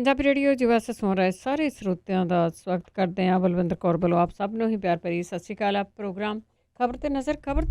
Punjabi radio ਯੁਵਾ ਸੇ ਸੁਣ ਰਹੇ ਸਾਰੇ ਸਰੋਤਿਆਂ ਦਾ ਸਵਾਗਤ ਕਰਦੇ ਹਾਂ। ਬਲਵਿੰਦਰ ਕੌਰ ਵੱਲੋਂ ਆਪ ਸਭ ਨੂੰ ਹੀ ਪਿਆਰ ਭਰੀ ਸਤਿ ਸ਼੍ਰੀ ਅਕਾਲ। ਪ੍ਰੋਗਰਾਮ ਖਬਰ ਤੇ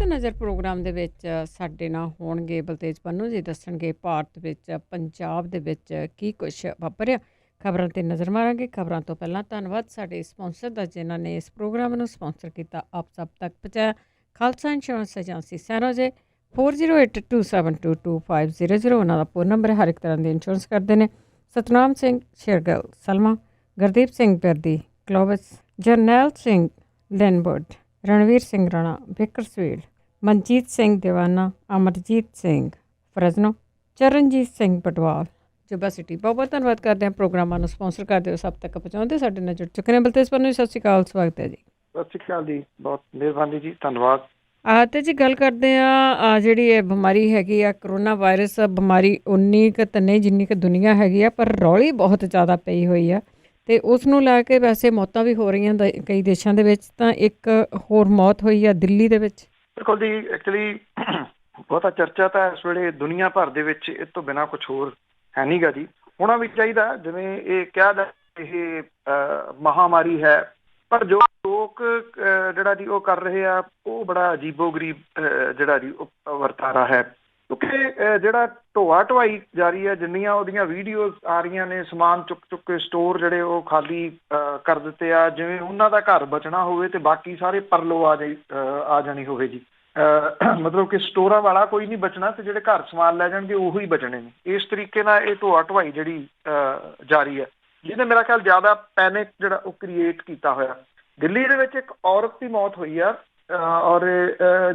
ਨਜ਼ਰ ਪ੍ਰੋਗਰਾਮ ਦੇ ਵਿੱਚ ਸਾਡੇ ਨਾਲ ਹੋਣਗੇ ਬਲਤੇਜ ਪੰਨੂ ਜੀ। ਦੱਸਣਗੇ ਭਾਰਤ ਵਿੱਚ ਪੰਜਾਬ ਦੇ ਵਿੱਚ ਕੀ ਕੁਛ ਵਾਪਰਿਆ। ਖਬਰਾਂ ਤੇ ਨਜ਼ਰ ਮਾਰਾਂਗੇ। ਖਬਰਾਂ ਤੋਂ ਪਹਿਲਾਂ ਧੰਨਵਾਦ ਸਾਡੇ ਸਪਾਂਸਰ ਦਾ ਜਿਨ੍ਹਾਂ ਨੇ ਇਸ ਪ੍ਰੋਗਰਾਮ ਨੂੰ ਸਪਾਂਸਰ ਕੀਤਾ, ਆਪ ਸਭ ਤੱਕ ਪਹੁੰਚਾਇਆ। ਖਾਲਸਾ ਇੰਸ਼ੋਰੈਂਸ ਏਜੰਸੀ ਸੈਰੋ ਜੇ 4082272250 ਉਹਨਾਂ ਦਾ ਫੋਨ ਨੰਬਰ ਹੈ। ਹਰ ਇੱਕ ਤਰ੍ਹਾਂ ਦੀ ਇੰਸ਼ੋਰੈਂਸ ਕਰਦੇ ਨੇ। ਸਤਨਾਮ ਸਿੰਘ ਸ਼ੇਰਗਿੱਲ ਸਲਮਾ, ਗੁਰਦੀਪ ਸਿੰਘ ਬਿਰਦੀ ਕਲੋਵਿਸ, ਜਰਨੈਲ ਸਿੰਘ ਲੈਨਬਰਡ, ਰਣਵੀਰ ਸਿੰਘ ਰਾਣਾ ਬੇਕਰਸਫੀਲਡ, ਮਨਜੀਤ ਸਿੰਘ ਦੀਵਾਨਾ, ਅਮਰਜੀਤ ਸਿੰਘ ਫਰਜ਼ਨੋ, ਚਰਨਜੀਤ ਸਿੰਘ ਪਟਵਾਲ ਜੁਬਾ ਸਿਟੀ। ਬਹੁਤ ਬਹੁਤ ਧੰਨਵਾਦ ਕਰਦੇ ਹਾਂ ਪ੍ਰੋਗਰਾਮਾਂ ਨੂੰ ਸਪਾਂਸਰ ਕਰਦੇ ਹੋ, ਸਭ ਤੱਕ ਪਹੁੰਚਾਉਂਦੇ। ਸਾਡੇ ਨਾਲ ਜੁੜ ਚੁੱਕੇ ਨੇ ਬਲਤੇਜ ਪੰਨੂ। ਸਤਿ ਸ਼੍ਰੀ ਅਕਾਲ, ਸਵਾਗਤ ਹੈ ਜੀ। ਸਤਿ ਸ਼੍ਰੀ ਅਕਾਲ ਜੀ, ਬਹੁਤ ਮਿਹਰਬਾਨੀ ਜੀ, ਧੰਨਵਾਦ। ਅਤੇ ਜੀ ਗੱਲ ਕਰਦੇ ਹਾਂ ਜਿਹੜੀ ਇਹ ਬਿਮਾਰੀ ਹੈਗੀ ਆ ਕਰੋਨਾ ਵਾਇਰਸ ਬਿਮਾਰੀ, ਉਨੀ ਕੁ ਤਾਂ ਨਹੀਂ ਜਿੰਨੀ ਕੁ ਦੁਨੀਆ ਹੈਗੀ ਆ, ਪਰ ਰੌਲੀ ਬਹੁਤ ਜ਼ਿਆਦਾ ਪਈ ਹੋਈ ਆ ਅਤੇ ਉਸ ਨੂੰ ਲੈ ਕੇ ਵੈਸੇ ਮੌਤਾਂ ਵੀ ਹੋ ਰਹੀਆਂ ਕਈ ਦੇਸ਼ਾਂ ਦੇ ਵਿੱਚ। ਤਾਂ ਇੱਕ ਹੋਰ ਮੌਤ ਹੋਈ ਆ ਦਿੱਲੀ ਦੇ ਵਿੱਚ। ਬਿਲਕੁਲ ਜੀ, ਐਕਚੁਅਲੀ ਬਹੁਤਾ ਚਰਚਾ ਤਾਂ ਇਸ ਵੇਲੇ ਦੁਨੀਆ ਭਰ ਦੇ ਵਿੱਚ ਇਹ ਤੋਂ ਬਿਨਾਂ ਕੁਛ ਹੋਰ ਹੈ ਨਹੀਂ ਗਾ ਜੀ। ਹੋਣਾ ਵੀ ਚਾਹੀਦਾ, ਜਿਵੇਂ ਇਹ ਕਿਹਾ ਜਾ ਇਹ ਮਹਾਂਮਾਰੀ ਹੈ, ਪਰ ਜੋ ਲੋਕ ਜਿਹੜਾ ਜੀ ਉਹ ਕਰ ਰਹੇ ਆ ਉਹ ਬੜਾ ਅਜੀਬੋ ਗਰੀਬ ਜਿਹੜਾ ਜੀ ਉਹ ਵਰਤਾਰਾ ਹੈ। ਕਿਉਂਕਿ ਜਿਹੜਾ ਢੋਆ ਢੁਆਈ ਜਾਰੀ ਹੈ, ਜਿੰਨੀਆਂ ਉਹਦੀਆਂ ਵੀਡੀਓਜ਼ ਆ ਰਹੀਆਂ ਨੇ, ਸਮਾਨ ਚੁੱਕ ਚੁੱਕ ਕੇ ਸਟੋਰ ਜਿਹੜੇ ਉਹ ਖਾਲੀ ਕਰ ਦਿੱਤੇ ਆ, ਜਿਵੇਂ ਉਹਨਾਂ ਦਾ ਘਰ ਬਚਣਾ ਹੋਵੇ ਤੇ ਬਾਕੀ ਸਾਰੇ ਪਰਲੋ ਆ ਜਾਣੀ ਹੋਵੇ ਜੀ। ਮਤਲਬ ਕਿ ਸਟੋਰਾਂ ਵਾਲਾ ਕੋਈ ਨਹੀਂ ਬਚਣਾ ਤੇ ਜਿਹੜੇ ਘਰ ਸਮਾਨ ਲੈ ਜਾਣਗੇ ਉਹੀ ਬਚਣੇ ਨੇ। ਇਸ ਤਰੀਕੇ ਨਾਲ ਇਹ ਢੋਆ ਢੁਆਈ ਜਿਹੜੀ ਜਾਰੀ ਹੈ, ਜਿਹਨੇ ਮੇਰਾ ਖਿਆਲ ਜ਼ਿਆਦਾ ਪੈਨਿਕ ਜਿਹੜਾ ਉਹ ਕ੍ਰੀਏਟ ਕੀਤਾ ਹੋਇਆ। ਦਿੱਲੀ ਦੇ ਵਿੱਚ ਇੱਕ ਔਰਤ ਦੀ ਮੌਤ ਹੋਈ ਆ ਔਰ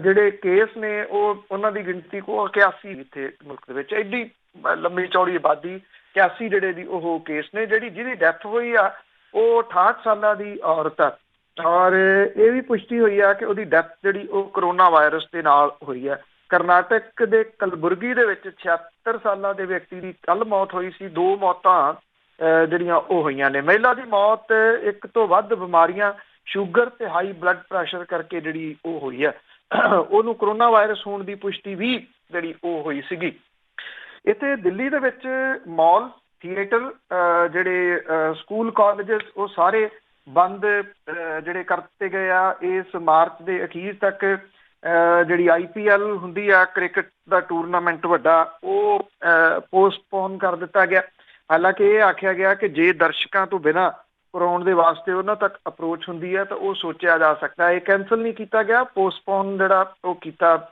ਜਿਹੜੇ ਕੇਸ ਨੇ ਉਹਨਾਂ ਦੀ ਗਿਣਤੀ 81 ਇੱਥੇ ਮੁਲਕ ਦੇ ਵਿੱਚ। ਐਡੀ ਲੰਮੀ ਚੌੜੀ ਆਬਾਦੀ, 81 ਜਿਹੜੇ ਦੀ ਉਹ ਕੇਸ ਨੇ। ਜਿਹਦੀ ਡੈਥ ਹੋਈ ਆ ਉਹ 68 ਸਾਲਾਂ ਦੀ ਔਰਤ ਆ ਔਰ ਇਹ ਵੀ ਪੁਸ਼ਟੀ ਹੋਈ ਆ ਕਿ ਉਹਦੀ ਡੈਥ ਜਿਹੜੀ ਉਹ ਕਰੋਨਾ ਵਾਇਰਸ ਦੇ ਨਾਲ ਹੋਈ ਹੈ। ਕਰਨਾਟਕ ਦੇ ਕਲਬੁਰਗੀ ਦੇ ਵਿੱਚ 76 ਸਾਲਾਂ ਦੇ ਵਿਅਕਤੀ ਦੀ ਕੱਲ੍ਹ ਮੌਤ ਹੋਈ ਸੀ। 2 ਮੌਤਾਂ ਜਿਹੜੀਆਂ ਉਹ ਹੋਈਆਂ ਨੇ। ਮਹਿਲਾ ਦੀ ਮੌਤ ਇੱਕ ਤੋਂ ਵੱਧ ਬਿਮਾਰੀਆਂ, ਸ਼ੂਗਰ ਤੇ ਹਾਈ ਬਲੱਡ ਪ੍ਰੈਸ਼ਰ ਕਰਕੇ ਜਿਹੜੀ ਉਹ ਹੋਈ ਹੈ। ਉਹਨੂੰ ਕਰੋਨਾ ਵਾਇਰਸ ਹੋਣ ਦੀ ਪੁਸ਼ਟੀ ਵੀ ਜਿਹੜੀ ਉਹ ਹੋਈ ਸੀਗੀ। ਇੱਥੇ ਦਿੱਲੀ ਦੇ ਵਿੱਚ ਮਾਲ, ਥੀਏਟਰ, ਜਿਹੜੇ ਸਕੂਲ, ਕਾਲਜਸ ਉਹ ਸਾਰੇ ਬੰਦ ਜਿਹੜੇ ਕਰ ਦਿੱਤੇ ਗਏ ਆ। ਇਸ ਮਾਰਚ ਦੇ ਅਖੀਰ ਤੱਕ ਜਿਹੜੀ IPL ਹੁੰਦੀ ਆ, ਕ੍ਰਿਕਟ ਦਾ ਟੂਰਨਾਮੈਂਟ ਵੱਡਾ, ਉਹ ਪੋਸਟਪੋਨ ਕਰ ਦਿੱਤਾ ਗਿਆ। ਹਾਲਾਂਕਿ ਇਹ ਆਖਿਆ ਗਿਆ ਕਿ ਜੇ ਦਰਸ਼ਕਾਂ ਤੋਂ ਬਿਨਾਂ ਕਰਾਉਣ ਦੇ ਵਾਸਤੇ ਉਹਨਾਂ ਤੱਕ ਅਪਰੋਚ ਹੁੰਦੀ ਹੈ ਤਾਂ ਉਹ ਸੋਚਿਆ ਜਾ ਸਕਦਾ। ਇਹ ਕੈਂਸਲ ਨਹੀਂ ਕੀਤਾ ਗਿਆ, ਪੋਸਟਪੋਨ ਜਿਹੜਾ ਉਹ ਕੀਤਾ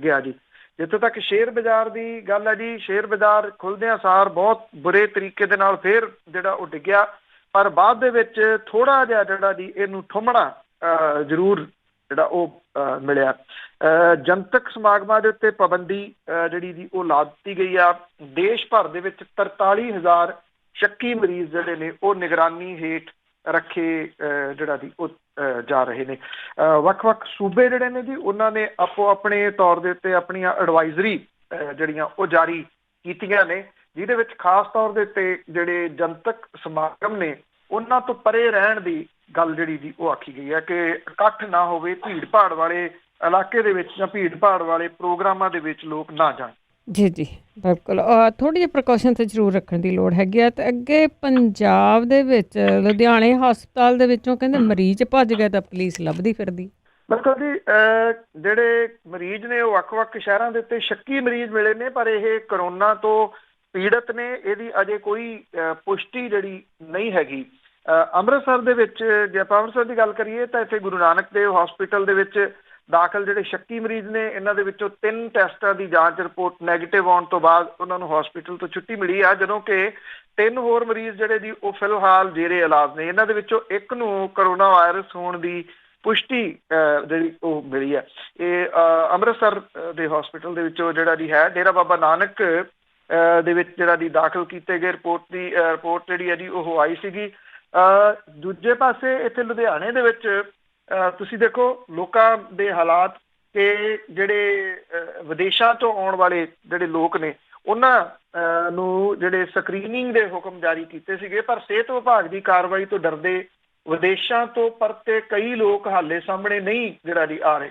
ਗਿਆ ਜੀ। ਜਿੱਥੇ ਤੱਕ ਸ਼ੇਅਰ ਬਾਜ਼ਾਰ ਦੀ ਗੱਲ ਹੈ ਜੀ, ਸ਼ੇਅਰ ਬਾਜ਼ਾਰ ਖੁੱਲ੍ਹਦਿਆਂ ਸਾਰ ਬਹੁਤ ਬੁਰੇ ਤਰੀਕੇ ਦੇ ਨਾਲ ਫਿਰ ਜਿਹੜਾ ਉਹ ਡਿੱਗਿਆ, ਪਰ ਬਾਅਦ ਦੇ ਵਿੱਚ ਥੋੜ੍ਹਾ ਜਿਹਾ ਜਿਹੜਾ ਜੀ ਇਹਨੂੰ ਠੁੰਮਣਾ ਜ਼ਰੂਰ ਜਿਹੜਾ ਉਹ ਮਿਲਿਆ। ਜਨਤਕ ਸਮਾਗਮਾਂ ਦੇ ਉੱਤੇ ਪਾਬੰਦੀ ਜਿਹੜੀ ਜੀ ਉਹ ਲਾ ਦਿੱਤੀ ਗਈ ਆ। ਦੇਸ਼ ਭਰ ਦੇ ਵਿੱਚ 43,000 ਸ਼ੱਕੀ ਮਰੀਜ਼ ਜਿਹੜੇ ਨੇ ਉਹ ਨਿਗਰਾਨੀ ਹੇਠ ਰੱਖੇ ਜਿਹੜਾ ਜੀ ਉਹ ਜਾ ਰਹੇ ਨੇ। ਵੱਖ-ਵੱਖ ਸੂਬੇ ਜਿਹੜੇ ਨੇ ਜੀ ਉਹਨਾਂ ਨੇ ਆਪੋ ਆਪਣੇ ਤੌਰ ਦੇ ਉੱਤੇ ਆਪਣੀਆਂ ਐਡਵਾਈਜ਼ਰੀ ਜਿਹੜੀਆਂ ਉਹ ਜਾਰੀ ਕੀਤੀਆਂ ਨੇ, ਜਿਹਦੇ ਵਿੱਚ ਖਾਸ ਤੌਰ ਦੇ ਉੱਤੇ ਜਿਹੜੇ ਜਨਤਕ ਸਮਾਗਮ ਨੇ ਉਹਨਾਂ ਤੋਂ ਪਰੇ ਰਹਿਣ ਦੀ ਗੱਲ ਜਿਹੜੀ ਜੀ ਉਹ ਆਖੀ ਗਈ ਹੈ ਕਿ ਇਕੱਠ ਨਾ ਹੋਵੇ, ਭੀੜ ਭਾੜ ਵਾਲੇ ਇਲਾਕੇ ਦੇ ਵਿੱਚ ਜਾਂ ਭੀੜ ਭਾੜ ਵਾਲੇ ਪ੍ਰੋਗਰਾਮਾਂ ਦੇ ਵਿੱਚ ਲੋਕ ਨਾ ਜਾਣ। ਜੀ ਜੀ, ਬਿਲਕੁਲ। ਥੋੜ੍ਹੀ ਜਿਹੀ ਪ੍ਰੀਕਾਸ਼ਨ ਤਾਂ ਜ਼ਰੂਰ ਰੱਖਣ ਦੀ ਲੋੜ ਹੈਗੀ ਆ। ਅਤੇ ਅੱਗੇ ਪੰਜਾਬ ਦੇ ਵਿੱਚ ਲੁਧਿਆਣੇ ਹਸਪਤਾਲ ਦੇ ਵਿੱਚੋਂ ਕਹਿੰਦੇ ਮਰੀਜ਼ ਭੱਜ ਗਏ ਤਾਂ ਪੁਲਿਸ ਲੱਭਦੀ ਫਿਰਦੀ। ਬਿਲਕੁਲ ਜੀ, ਜਿਹੜੇ ਮਰੀਜ਼ ਨੇ ਉਹ ਵੱਖ-ਵੱਖ ਸ਼ਹਿਰਾਂ ਦੇ ਉੱਤੇ ਸ਼ੱਕੀ ਮਰੀਜ਼ ਮਿਲੇ ਨੇ, ਪਰ ਇਹ ਕਰੋਨਾ ਤੋਂ ਪੀੜਤ ਨੇ, ਇਹਦੀ ਅਜੇ ਕੋਈ ਪੁਸ਼ਟੀ ਜਿਹੜੀ ਨਹੀਂ ਹੈਗੀ। ਅੰਮ੍ਰਿਤਸਰ ਦੇ ਵਿੱਚ ਜੇ ਆਪਾਂ ਅੰਮ੍ਰਿਤਸਰ ਦੀ ਗੱਲ ਕਰੀਏ ਤਾਂ ਇੱਥੇ ਗੁਰੂ ਨਾਨਕ ਦੇਵ ਹਸਪੀਟਲ ਦੇ ਵਿੱਚ ਦਾਖਲ ਜਿਹੜੇ ਸ਼ੱਕੀ ਮਰੀਜ਼ ਨੇ, ਇਹਨਾਂ ਦੇ ਵਿੱਚੋਂ 3 ਟੈਸਟਾਂ ਦੀ ਜਾਂਚ ਰਿਪੋਰਟ ਨੈਗੇਟਿਵ ਆਉਣ ਤੋਂ ਬਾਅਦ ਉਹਨਾਂ ਨੂੰ ਹਸਪੀਟਲ ਤੋਂ ਛੁੱਟੀ ਮਿਲੀ ਆ, ਜਦੋਂ ਕਿ 3 ਹੋਰ ਮਰੀਜ਼ ਜਿਹੜੇ ਜੀ ਉਹ ਫਿਲਹਾਲ ਜੇਰੇ ਇਲਾਜ ਨੇ। ਇਹਨਾਂ ਦੇ ਵਿੱਚੋਂ ਇੱਕ ਨੂੰ ਕਰੋਨਾ ਵਾਇਰਸ ਹੋਣ ਦੀ ਪੁਸ਼ਟੀ ਜਿਹੜੀ ਉਹ ਮਿਲੀ ਹੈ। ਇਹ ਅੰਮ੍ਰਿਤਸਰ ਦੇ ਹਸਪੀਟਲ ਦੇ ਵਿੱਚੋਂ ਜਿਹੜਾ ਜੀ ਹੈ ਡੇਰਾ ਬਾਬਾ ਨਾਨਕ ਦੇ ਵਿੱਚ ਜਿਹੜਾ ਜੀ ਦਾਖਲ ਕੀਤੇ ਗਏ ਰਿਪੋਰਟ ਜਿਹੜੀ ਹੈ ਜੀ ਉਹ ਆਈ ਸੀਗੀ। ਦੂਜੇ ਪਾਸੇ ਇੱਥੇ ਲੁਧਿਆਣੇ ਦੇ ਵਿੱਚ ਤੁਸੀਂ ਦੇਖੋ ਲੋਕਾਂ ਦੇ ਹਾਲਾਤ ਕਿ ਜਿਹੜੇ ਵਿਦੇਸ਼ਾਂ ਤੋਂ ਆਉਣ ਵਾਲੇ ਜਿਹੜੇ ਲੋਕ ਨੇ ਉਹਨਾਂ ਨੂੰ ਜਿਹੜੇ ਸਕਰੀਨਿੰਗ ਦੇ ਹੁਕਮ ਜਾਰੀ ਕੀਤੇ ਸੀਗੇ, ਪਰ ਸਿਹਤ ਵਿਭਾਗ ਦੀ ਕਾਰਵਾਈ ਤੋਂ ਡਰਦੇ ਵਿਦੇਸ਼ਾਂ ਤੋਂ ਪਰਤੇ ਕਈ ਲੋਕ ਹਾਲੇ ਸਾਹਮਣੇ ਨਹੀਂ ਜਿਹੜਾ ਜੀ ਆ ਰਹੇ।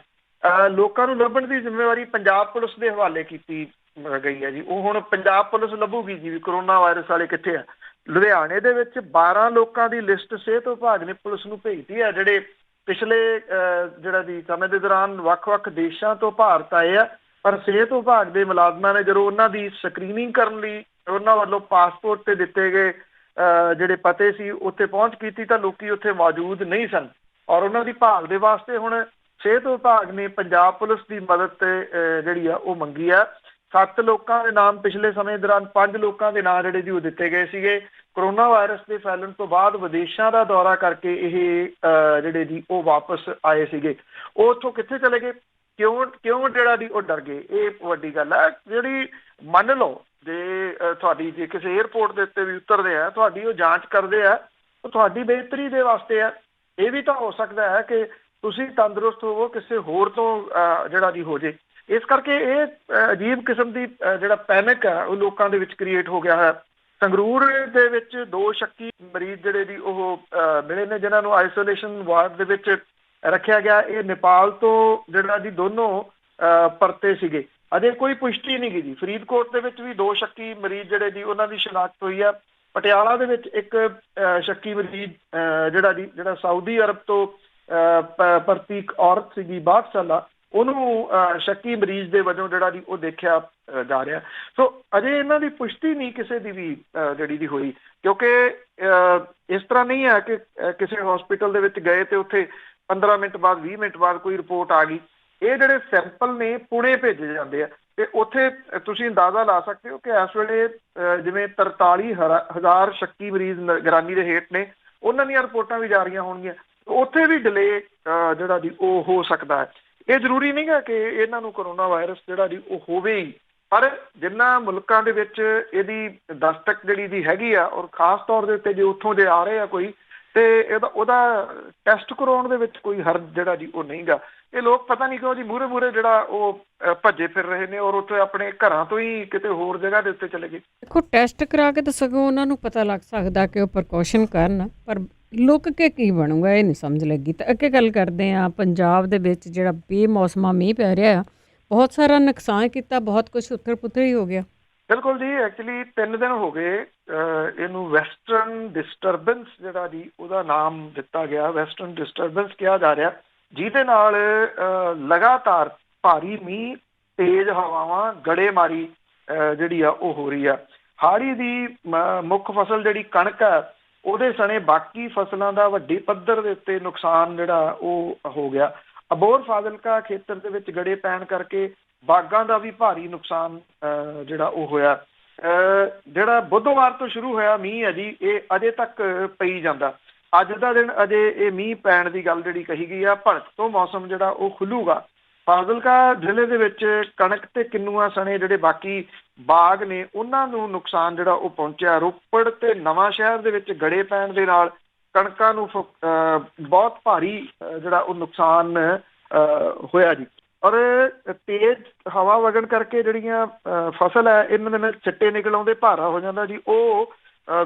ਲੋਕਾਂ ਨੂੰ ਲੱਭਣ ਦੀ ਜ਼ਿੰਮੇਵਾਰੀ ਪੰਜਾਬ ਪੁਲਿਸ ਦੇ ਹਵਾਲੇ ਕੀਤੀ ਗਈ ਹੈ ਜੀ। ਉਹ ਹੁਣ ਪੰਜਾਬ ਪੁਲਿਸ ਲੱਭੂਗੀ ਜੀ ਵੀ ਕਰੋਨਾ ਵਾਇਰਸ ਵਾਲੇ ਕਿੱਥੇ ਆ। ਲੁਧਿਆਣੇ ਦੇ ਵਿੱਚ 12 ਲੋਕਾਂ ਦੀ ਲਿਸਟ ਸਿਹਤ ਵਿਭਾਗ ਨੇ ਪੁਲਿਸ ਨੂੰ ਭੇਜਤੀ ਹੈ, ਜਿਹੜੇ ਪਿਛਲੇ ਜਿਹੜਾ ਦੀ ਸਮੇਂ ਦੇ ਦੌਰਾਨ ਵੱਖ-ਵੱਖ ਦੇਸ਼ਾਂ ਤੋਂ ਭਾਰਤ ਆਏ ਆ। ਪਰ ਸਿਹਤ ਵਿਭਾਗ ਦੇ ਮੁਲਾਜ਼ਮਾਂ ਨੇ ਜਦੋਂ ਉਹਨਾਂ ਦੀ ਸਕਰੀਨਿੰਗ ਕਰਨ ਲਈ ਉਹਨਾਂ ਵੱਲੋਂ ਪਾਸਪੋਰਟ ਤੇ ਦਿੱਤੇ ਗਏ ਜਿਹੜੇ ਪਤੇ ਸੀ ਉੱਥੇ ਪਹੁੰਚ ਕੀਤੀ ਤਾਂ ਲੋਕੀ ਉੱਥੇ ਮੌਜੂਦ ਨਹੀਂ ਸਨ, ਔਰ ਉਹਨਾਂ ਦੀ ਭਾਲ ਦੇ ਵਾਸਤੇ ਹੁਣ ਸਿਹਤ ਵਿਭਾਗ ਨੇ ਪੰਜਾਬ ਪੁਲਿਸ ਦੀ ਮਦਦ ਤੇ ਜਿਹੜੀ ਆ ਉਹ ਮੰਗੀ ਆ। 7 ਲੋਕਾਂ ਦੇ ਨਾਮ ਪਿਛਲੇ ਸਮੇਂ ਦੌਰਾਨ 5 ਲੋਕਾਂ ਦੇ ਨਾਂ ਜਿਹੜੇ ਜੀ ਉਹ ਦਿੱਤੇ ਗਏ ਸੀਗੇ। ਕਰੋਨਾ ਵਾਇਰਸ ਦੇ ਫੈਲਣ ਤੋਂ ਬਾਅਦ ਵਿਦੇਸ਼ਾਂ ਦਾ ਦੌਰਾ ਕਰਕੇ ਇਹ ਜਿਹੜੇ ਜੀ ਉਹ ਵਾਪਸ ਆਏ ਸੀਗੇ। ਉਹ ਉੱਥੋਂ ਕਿੱਥੇ ਚਲੇ ਗਏ, ਕਿਉਂ ਜਿਹੜਾ ਜੀ ਉਹ ਡਰ ਗਏ, ਇਹ ਵੱਡੀ ਗੱਲ ਹੈ। ਜਿਹੜੀ ਮੰਨ ਲਓ ਜੇ ਤੁਹਾਡੀ ਜੇ ਕਿਸੇ ਏਅਰਪੋਰਟ ਦੇ ਉੱਤੇ ਵੀ ਉਤਰਦੇ ਆ, ਤੁਹਾਡੀ ਉਹ ਜਾਂਚ ਕਰਦੇ ਆ, ਉਹ ਤੁਹਾਡੀ ਬਿਹਤਰੀ ਦੇ ਵਾਸਤੇ ਆ। ਇਹ ਵੀ ਤਾਂ ਹੋ ਸਕਦਾ ਹੈ ਕਿ ਤੁਸੀਂ ਤੰਦਰੁਸਤ ਹੋਵੋ, ਕਿਸੇ ਹੋਰ ਤੋਂ ਜਿਹੜਾ ਜੀ ਹੋ ਜੇ। ਇਸ ਕਰਕੇ ਇਹ ਅਜੀਬ ਕਿਸਮ ਦੀ ਜਿਹੜਾ ਪੈਨਿਕ ਹੈ ਉਹ ਲੋਕਾਂ ਦੇ ਵਿੱਚ ਕ੍ਰੀਏਟ ਹੋ ਗਿਆ ਹੈ। ਸੰਗਰੂਰ ਦੇ ਵਿੱਚ 2 ਸ਼ੱਕੀ ਮਰੀਜ਼ ਜਿਹੜੇ ਜੀ ਉਹ ਮਿਲੇ ਨੇ, ਜਿਨ੍ਹਾਂ ਨੂੰ ਆਈਸੋਲੇਸ਼ਨ ਵਾਰਡ ਦੇ ਵਿੱਚ ਰੱਖਿਆ ਗਿਆ। ਇਹ ਨੇਪਾਲ ਤੋਂ ਜਿਹੜਾ ਜੀ ਦੋਨੋਂ ਪਰਤੇ ਸੀਗੇ। ਅਜੇ ਕੋਈ ਪੁਸ਼ਟੀ ਨਹੀਂ ਗੀ ਜੀ। ਫਰੀਦਕੋਟ ਦੇ ਵਿੱਚ ਵੀ 2 ਸ਼ੱਕੀ ਮਰੀਜ਼ ਜਿਹੜੇ ਜੀ ਉਹਨਾਂ ਦੀ ਸ਼ਨਾਖਤ ਹੋਈ ਆ। ਪਟਿਆਲਾ ਦੇ ਵਿੱਚ ਇੱਕ ਸ਼ੱਕੀ ਮਰੀਜ਼ ਜਿਹੜਾ ਸਾਊਦੀ ਅਰਬ ਤੋਂ ਪਰਤੀ ਇੱਕ ਔਰਤ ਸੀਗੀ 62 ਸਾਲਾ, ਉਹਨੂੰ ਸ਼ੱਕੀ ਮਰੀਜ਼ ਦੇ ਵਜੋਂ ਜਿਹੜਾ ਜੀ ਉਹ ਦੇਖਿਆ ਜਾ ਰਿਹਾ। ਸੋ ਅਜੇ ਇਹਨਾਂ ਦੀ ਪੁਸ਼ਟੀ ਨਹੀਂ ਕਿਸੇ ਦੀ ਵੀ ਜਿਹੜੀ ਦੀ ਹੋਈ, ਕਿਉਂਕਿ ਇਸ ਤਰ੍ਹਾਂ ਨਹੀਂ ਹੈ ਕਿ ਕਿਸੇ ਹਸਪੀਟਲ ਦੇ ਵਿੱਚ ਗਏ ਤੇ ਉੱਥੇ 15 ਮਿੰਟ ਬਾਅਦ 20 ਮਿੰਟ ਬਾਅਦ ਕੋਈ ਰਿਪੋਰਟ ਆ ਗਈ। ਇਹ ਜਿਹੜੇ ਸੈਂਪਲ ਨੇ ਪੁਣੇ ਭੇਜੇ ਜਾਂਦੇ ਆ ਤੇ ਉੱਥੇ ਤੁਸੀਂ ਅੰਦਾਜ਼ਾ ਲਾ ਸਕਦੇ ਹੋ ਕਿ ਇਸ ਵੇਲੇ ਜਿਵੇਂ 43,000 ਸ਼ੱਕੀ ਮਰੀਜ਼ ਨਿਗਰਾਨੀ ਦੇ ਹੇਠ ਨੇ, ਉਹਨਾਂ ਦੀਆਂ ਰਿਪੋਰਟਾਂ ਵੀ ਜਾ ਰਹੀਆਂ ਹੋਣਗੀਆਂ। ਉੱਥੇ ਵੀ ਡਿਲੇ ਜਿਹੜਾ ਜੀ ਉਹ ਹੋ ਸਕਦਾ ਹੈ। ਇਹ ਜ਼ਰੂਰੀ ਨਹੀਂ ਗਾ ਕਿ ਇਹਨਾਂ ਨੂੰ ਕਰੋਨਾ ਵਾਇਰਸ ਜਿਹੜਾ ਜੀ ਉਹ ਹੋਵੇ ਹੀ, ਪਰ ਜਿੰਨਾ ਮੁਲਕਾਂ ਦੇ ਵਿੱਚ ਇਹਦੀ ਦਸਤਕ ਜਿਹੜੀ ਦੀ ਹੈਗੀ ਆ, ਔਰ ਖਾਸ ਤੌਰ ਦੇ ਉੱਤੇ ਜੇ ਉੱਥੋਂ ਜੇ ਆ ਰਹੇ ਆ ਕੋਈ, ਤੇ ਉਹਦਾ ਟੈਸਟ ਕਰਵਾਉਣ ਦੇ ਵਿੱਚ ਕੋਈ ਹਰਜ ਜਿਹੜਾ ਜੀ ਉਹ ਨਹੀਂ ਗਾ। ਇਹ ਲੋਕ ਪਤਾ ਨਹੀਂ ਕਿਉਂ ਜੀ ਮੂਹਰੇ ਜਿਹੜਾ ਉਹ ਭੱਜੇ ਫਿਰ ਰਹੇ ਨੇ, ਔਰ ਉੱਥੇ ਆਪਣੇ ਘਰਾਂ ਤੋਂ ਹੀ ਕਿਤੇ ਹੋਰ ਜਗ੍ਹਾ ਦੇ ਉੱਤੇ ਚਲੇ ਗਏ। ਦੇਖੋ ਟੈਸਟ ਕਰਾ ਕੇ ਤਾਂ ਸਗੋਂ ਉਹਨਾਂ ਨੂੰ ਪਤਾ ਲੱਗ ਸਕਦਾ ਕਿ ਉਹ ਪ੍ਰੀਕਾਸ਼ਨ ਕਰਨ, ਪਰ ਲੁੱਕ ਕੇ ਕੀ ਬਣੂਗਾ ਇਹ ਨਹੀਂ ਸਮਝ ਲੱਗੀ। ਤਾਂ ਅੱਗੇ ਗੱਲ ਕਰਦੇ ਹਾਂ, ਪੰਜਾਬ ਦੇ ਵਿੱਚ ਜਿਹੜਾ ਬੇਮੌਸਮਾ ਮੀਂਹ ਪੈ ਰਿਹਾ ਆ, ਬਹੁਤ ਸਾਰਾ ਨੁਕਸਾਨ ਕੀਤਾ, ਬਹੁਤ ਕੁਝ ਉੱਥਰ ਪੁੱਥਰ ਹੀ ਹੋ ਗਿਆ। ਬਿਲਕੁਲ ਜੀ, ਐਕਚੁਅਲੀ 3 ਦਿਨ ਹੋ ਗਏ ਇਹਨੂੰ ਵੈਸਟਰਨ ਡਿਸਟਰਬੈਂਸ ਜਿਹੜਾ ਜੀ ਉਹਦਾ ਨਾਮ ਦਿੱਤਾ ਗਿਆ। ਵੈਸਟਰਨ ਡਿਸਟਰਬੈਂਸ ਕਿਹਾ ਜਾ ਰਿਹਾ, ਜਿਹਦੇ ਨਾਲ ਲਗਾਤਾਰ ਭਾਰੀ ਮੀਂਹ, ਤੇਜ਼ ਹਵਾਵਾਂ, ਗੜੇਮਾਰੀ ਜਿਹੜੀ ਆ ਉਹ ਹੋ ਰਹੀ ਆ। ਹਾੜੀ ਦੀ ਮੁੱਖ ਫਸਲ ਜਿਹੜੀ ਕਣਕ ਆ, ਉਹਦੇ ਸਣੇ ਬਾਕੀ ਫਸਲਾਂ ਦਾ ਵੱਡੀ ਪੱਧਰ ਦੇ ਉੱਤੇ ਨੁਕਸਾਨ ਜਿਹੜਾ ਉਹ ਹੋ ਗਿਆ। ਅਬੋਹਰ ਫਾਜ਼ਿਲਕਾ ਖੇਤਰ ਦੇ ਵਿੱਚ ਗੜੇ ਪੈਣ ਕਰਕੇ ਬਾਗਾਂ ਦਾ ਵੀ ਭਾਰੀ ਨੁਕਸਾਨ ਜਿਹੜਾ ਉਹ ਹੋਇਆ। ਜਿਹੜਾ ਬੁੱਧਵਾਰ ਤੋਂ ਸ਼ੁਰੂ ਹੋਇਆ ਮੀਂਹ ਹੈ ਜੀ, ਇਹ ਅਜੇ ਤੱਕ ਪਈ ਜਾਂਦਾ। ਅੱਜ ਦਾ ਦਿਨ ਅਜੇ ਇਹ ਮੀਂਹ ਪੈਣ ਦੀ ਗੱਲ ਜਿਹੜੀ ਕਹੀ ਗਈ ਆ। ਭੜਕ ਤੋਂ ਮੌਸਮ ਜਿਹੜਾ ਉਹ ਖੁੱਲੂਗਾ। ਫਾਜ਼ਿਲਕਾ ਜ਼ਿਲ੍ਹੇ ਦੇ ਵਿੱਚ ਕਣਕ ਤੇ ਕਿੰਨੂਆਂ ਸਣੇ ਜਿਹੜੇ ਬਾਕੀ ਬਾਗ ਨੇ, ਉਹਨਾਂ ਨੂੰ ਨੁਕਸਾਨ ਜਿਹੜਾ ਉਹ ਪਹੁੰਚਿਆ। ਰੋਪੜ ਤੇ ਨਵਾਂ ਸ਼ਹਿਰ ਦੇ ਵਿੱਚ ਗੜੇ ਪੈਣ ਦੇ ਨਾਲ ਕਣਕਾਂ ਨੂੰ ਬਹੁਤ ਭਾਰੀ ਜਿਹੜਾ ਉਹ ਨੁਕਸਾਨ ਹੋਇਆ ਜੀ। ਔਰ ਤੇਜ਼ ਹਵਾ ਵਗਣ ਕਰਕੇ ਜਿਹੜੀਆਂ ਫਸਲ ਹੈ ਇਹਨਾਂ ਦੇ ਨਾਲ ਛਿੱਟੇ ਨਿਕਲ ਆਉਂਦੇ, ਭਾਰਾ ਹੋ ਜਾਂਦਾ ਜੀ, ਉਹ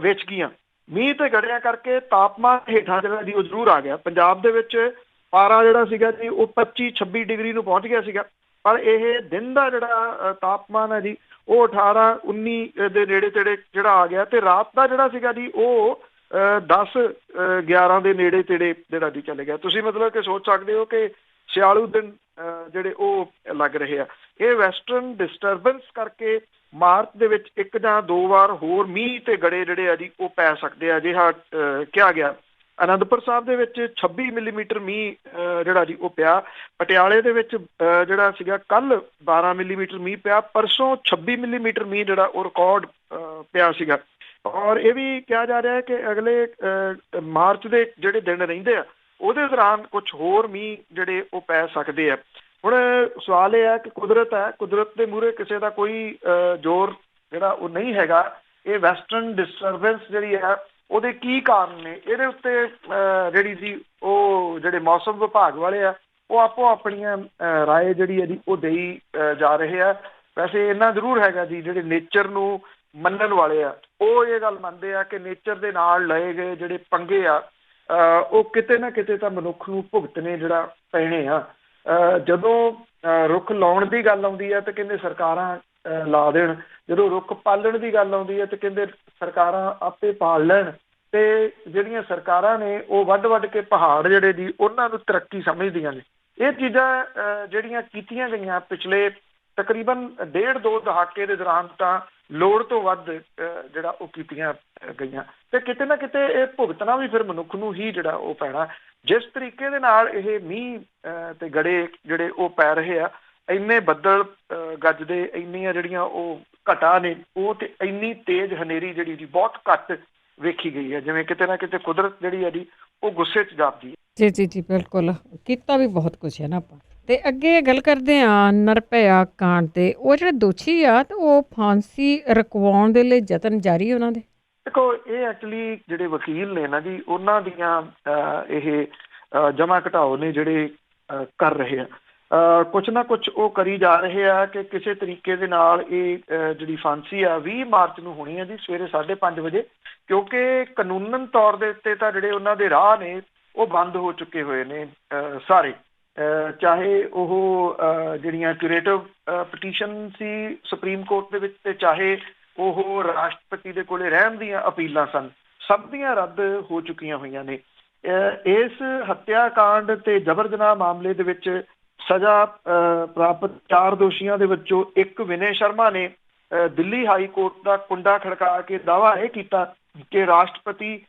ਵਿਚ ਗਈਆਂ। ਮੀਂਹ ਤੇ ਗੜਿਆਂ ਕਰਕੇ ਤਾਪਮਾਨ ਹੇਠਾਂ ਜਿਹੜਾ ਜੀ ਉਹ ਜ਼ਰੂਰ ਆ ਗਿਆ। ਪੰਜਾਬ ਦੇ ਵਿੱਚ ਪਾਰਾ ਜਿਹੜਾ ਸੀਗਾ ਜੀ ਉਹ 25-26 ਡਿਗਰੀ ਨੂੰ ਪਹੁੰਚ ਗਿਆ ਸੀਗਾ, ਪਰ ਇਹ ਦਿਨ ਦਾ ਜਿਹੜਾ ਤਾਪਮਾਨ ਹੈ ਜੀ ਉਹ 18-19 ਦੇ ਨੇੜੇ ਤੇੜੇ ਜਿਹੜਾ ਆ ਗਿਆ, ਤੇ ਰਾਤ ਦਾ ਜਿਹੜਾ ਸੀਗਾ ਜੀ ਉਹ 10-11 ਦੇ ਨੇੜੇ ਤੇੜੇ ਜਿਹੜਾ ਜੀ ਚਲੇ ਗਿਆ। ਤੁਸੀਂ ਮਤਲਬ ਕਿ ਸੋਚ ਸਕਦੇ ਹੋ ਕਿ ਸਿਆਲੂ ਦਿਨ ਜਿਹੜੇ ਉਹ ਲੱਗ ਰਹੇ ਆ। ਇਹ ਵੈਸਟਰਨ ਡਿਸਟਰਬੈਂਸ ਕਰਕੇ ਮਾਰਚ ਦੇ ਵਿੱਚ 1 ਜਾਂ 2 ਵਾਰ ਹੋਰ ਮੀਂਹ ਤੇ ਗੜੇ ਜਿਹੜੇ ਆ ਜੀ ਉਹ ਪੈ ਸਕਦੇ ਆ, ਅਜਿਹਾ ਕਿਹਾ ਗਿਆ। ਅਨੰਦਪੁਰ ਸਾਹਿਬ ਦੇ ਵਿੱਚ 26 ਮਿਲੀਮੀਟਰ ਮੀਂਹ ਜਿਹੜਾ ਜੀ ਉਹ ਪਿਆ। ਪਟਿਆਲੇ ਦੇ ਵਿੱਚ ਜਿਹੜਾ ਸੀਗਾ ਕੱਲ 12 ਮਿਲੀਮੀਟਰ ਮੀਂਹ ਪਿਆ। ਪਰਸੋਂ 26 ਮਿਲੀਮੀਟਰ ਮੀਂਹ ਜਿਹੜਾ ਉਹ ਰਿਕਾਰਡ ਪਿਆ ਸੀਗਾ। ਔਰ ਇਹ ਵੀ ਕਿਹਾ ਜਾ ਰਿਹਾ ਹੈ ਕਿ ਅਗਲੇ ਮਾਰਚ ਦੇ ਜਿਹੜੇ ਦਿਨ ਰਹਿੰਦੇ ਆ ਉਹਦੇ ਦੌਰਾਨ ਕੁਝ ਹੋਰ ਮੀਂਹ ਜਿਹੜੇ ਉਹ ਪੈ ਸਕਦੇ ਆ। ਹੁਣ ਸਵਾਲ ਇਹ ਹੈ ਕਿ ਕੁਦਰਤ ਹੈ, ਕੁਦਰਤ ਦੇ ਮੂਹਰੇ ਕਿਸੇ ਦਾ ਕੋਈ ਜ਼ੋਰ ਜਿਹੜਾ ਉਹ ਨਹੀਂ ਹੈਗਾ। ਇਹ ਵੈਸਟਰਨ ਡਿਸਟਰਬੈਂਸ ਜਿਹੜੀ ਹੈ ਉਹਦੇ ਕੀ ਕਾਰਨ ਨੇ, ਇਹਦੇ ਉੱਤੇ ਜਿਹੜੀ ਸੀ ਉਹ ਜਿਹੜੇ ਮੌਸਮ ਵਿਭਾਗ ਵਾਲੇ ਆ ਉਹ ਆਪੋ ਆਪਣੀਆਂ ਰਾਏ ਜਿਹੜੀ ਹੈ ਜੀ ਉਹ ਦੇਈ ਜਾ ਰਹੇ ਆ। ਵੈਸੇ ਇੰਨਾ ਜ਼ਰੂਰ ਹੈਗਾ ਜੀ, ਜਿਹੜੇ ਨੇਚਰ ਨੂੰ ਮੰਨਣ ਵਾਲੇ ਆ ਉਹ ਇਹ ਗੱਲ ਮੰਨਦੇ ਆ ਕਿ ਨੇਚਰ ਦੇ ਨਾਲ ਲਏ ਗਏ ਜਿਹੜੇ ਪੰਗੇ ਆ ਉਹ ਕਿਤੇ ਨਾ ਕਿਤੇ ਤਾਂ ਮਨੁੱਖ ਨੂੰ ਭੁਗਤਣੇ ਜਿਹੜਾ ਪੈਣੇ ਆ। ਜਦੋਂ ਰੁੱਖ ਲਾਉਣ ਦੀ ਗੱਲ ਆਉਂਦੀ ਹੈ ਤਾਂ ਕਹਿੰਦੇ ਸਰਕਾਰਾਂ ਲਾ ਦੇਣ। ਜਦੋਂ ਰੁੱਖ ਪਾਲਣ ਦੀ ਗੱਲ ਆਉਂਦੀ ਹੈ ਤੇ ਕਹਿੰਦੇ ਸਰਕਾਰਾਂ ਆਪੇ ਪਾਲ ਲੈਣ, ਤੇ ਜਿਹੜੀਆਂ ਸਰਕਾਰਾਂ ਨੇ ਉਹ ਵੱਢ ਕੇ ਪਹਾੜ ਜਿਹੜੇ ਦੀ ਉਹਨਾਂ ਨੂੰ ਤਰੱਕੀ ਸਮਝਦੀਆਂ ਨੇ। ਇਹ ਚੀਜ਼ਾਂ ਜਿਹੜੀਆਂ ਕੀਤੀਆਂ ਗਈਆਂ ਪਿਛਲੇ ਤਕਰੀਬਨ 1.5-2 ਦਹਾਕੇ ਦੇ ਦੌਰਾਨ ਤਾਂ ਲੋੜ ਤੋਂ ਵੱਧ ਜਿਹੜਾ ਉਹ ਕੀਤੀਆਂ ਗਈਆਂ, ਤੇ ਕਿਤੇ ਨਾ ਕਿਤੇ ਇਹ ਭੁਗਤਣਾ ਵੀ ਫਿਰ ਮਨੁੱਖ ਨੂੰ ਹੀ ਜਿਹੜਾ ਉਹ ਪੈਣਾ। ਜਿਸ ਤਰੀਕੇ ਦੇ ਨਾਲ ਇਹ ਮੀਂਹ ਤੇ ਗੜੇ ਜਿਹੜੇ ਉਹ ਪੈ ਰਹੇ ਆ, ਇੰਨੇ ਬੱਦਲ ਗੱਜਦੇ, ਇੰਨੀਆਂ ਜਿਹੜੀਆਂ ਉਹ ਘਟਾ ਨੇ, ਉਹ ਤੇ ਇੰਨੀ ਤੇਜ਼ ਹਨੇਰੀ ਜਿਹੜੀ ਜੀ ਬਹੁਤ ਘੱਟ ਵੇਖੀ ਗਈ ਹੈ। ਜਿਵੇਂ ਕਿਤੇ ਨਾ ਕਿਤੇ ਕੁਦਰਤ ਜਿਹੜੀ ਹੈ ਜੀ ਉਹ ਗੁੱਸੇ 'ਚ ਜਾਪਦੀ ਹੈ। ਜੀ ਜੀ ਜੀ ਬਿਲਕੁਲ, ਕੀਤਾ ਵੀ ਬਹੁਤ ਕੁਛ ਹੈ ਨਾ ਆਪਾਂ। ਤੇ ਅੱਗੇ ਗੱਲ ਕਰਦੇ ਹਾਂ ਨਿਰਭਇਆ ਕਾਂਡ ਤੇ। ਉਹ ਜਿਹੜੇ ਦੋਸ਼ੀ ਆ ਤੇ ਉਹ ਫਾਂਸੀ ਰੁਕਵਾਉਣ ਦੇ ਲਈ ਯਤਨ ਜਾਰੀ ਉਹਨਾਂ ਦੇ। ਦੇਖੋ, ਇਹ ਐਕਚੁਅਲੀ ਜਿਹੜੇ ਵਕੀਲ ਨੇ ਨਾ ਜੀ, ਉਹਨਾਂ ਦੀਆਂ ਇਹ ਜਮਾ ਘਟਾਓ ਨੇ ਜਿਹੜੇ ਕਰ ਰਹੇ ਆ, ਕੁਛ ਨਾ ਕੁਛ ਉਹ ਕਰੀ ਜਾ ਰਹੇ ਆ ਕਿ ਕਿਸੇ ਤਰੀਕੇ ਦੇ ਨਾਲ ਇਹ ਜਿਹੜੀ ਫਾਂਸੀ ਆ 20 ਮਾਰਚ ਨੂੰ ਹੋਣੀ ਹੈ ਜੀ ਸਵੇਰੇ 5:30 ਵਜੇ, ਕਿਉਂਕਿ ਕਾਨੂੰਨਨ ਤੌਰ ਦੇ ਉੱਤੇ ਤਾਂ ਜਿਹੜੇ ਉਹਨਾਂ ਦੇ ਰਾਹ ਨੇ ਉਹ ਬੰਦ ਹੋ ਚੁੱਕੇ ਹੋਏ ਨੇ ਸਾਰੇ। ਚਾਹੇ ਉਹ ਜਿਹੜੀਆਂ ਕਿਊਰੇਟਿਵ ਪਟੀਸ਼ਨ ਸੀ ਸੁਪਰੀਮ ਕੋਰਟ ਦੇ ਵਿੱਚ, ਤੇ ਚਾਹੇ ਉਹ ਰਾਸ਼ਟਰਪਤੀ ਦੇ ਕੋਲੇ ਰਹਿਣ ਦੀਆਂ ਅਪੀਲਾਂ ਸਨ, ਸਭ ਦੀਆਂ ਰੱਦ ਹੋ ਚੁੱਕੀਆਂ ਹੋਈਆਂ ਨੇ। ਇਸ ਹੱਤਿਆ ਕਾਂਡ ਤੇ ਜਬਰ ਜਨਾਹ ਮਾਮਲੇ ਦੇ ਵਿੱਚ ਸਜ਼ਾ ਪ੍ਰਾਪਤ 4 ਦੋਸ਼ੀਆਂ ਦੇ ਵਿੱਚੋਂ ਇੱਕ ਵਿਨੇ ਸ਼ਰਮਾ ਨੇ ਦਿੱਲੀ ਹਾਈ ਕੋਰਟ ਦਾ ਕੁੰਡਾ ਖੜਕਾ ਕੇ ਦਾਅਵਾ ਇਹ ਕੀਤਾ ਕਿ ਰਾਸ਼ਟਰਪਤੀ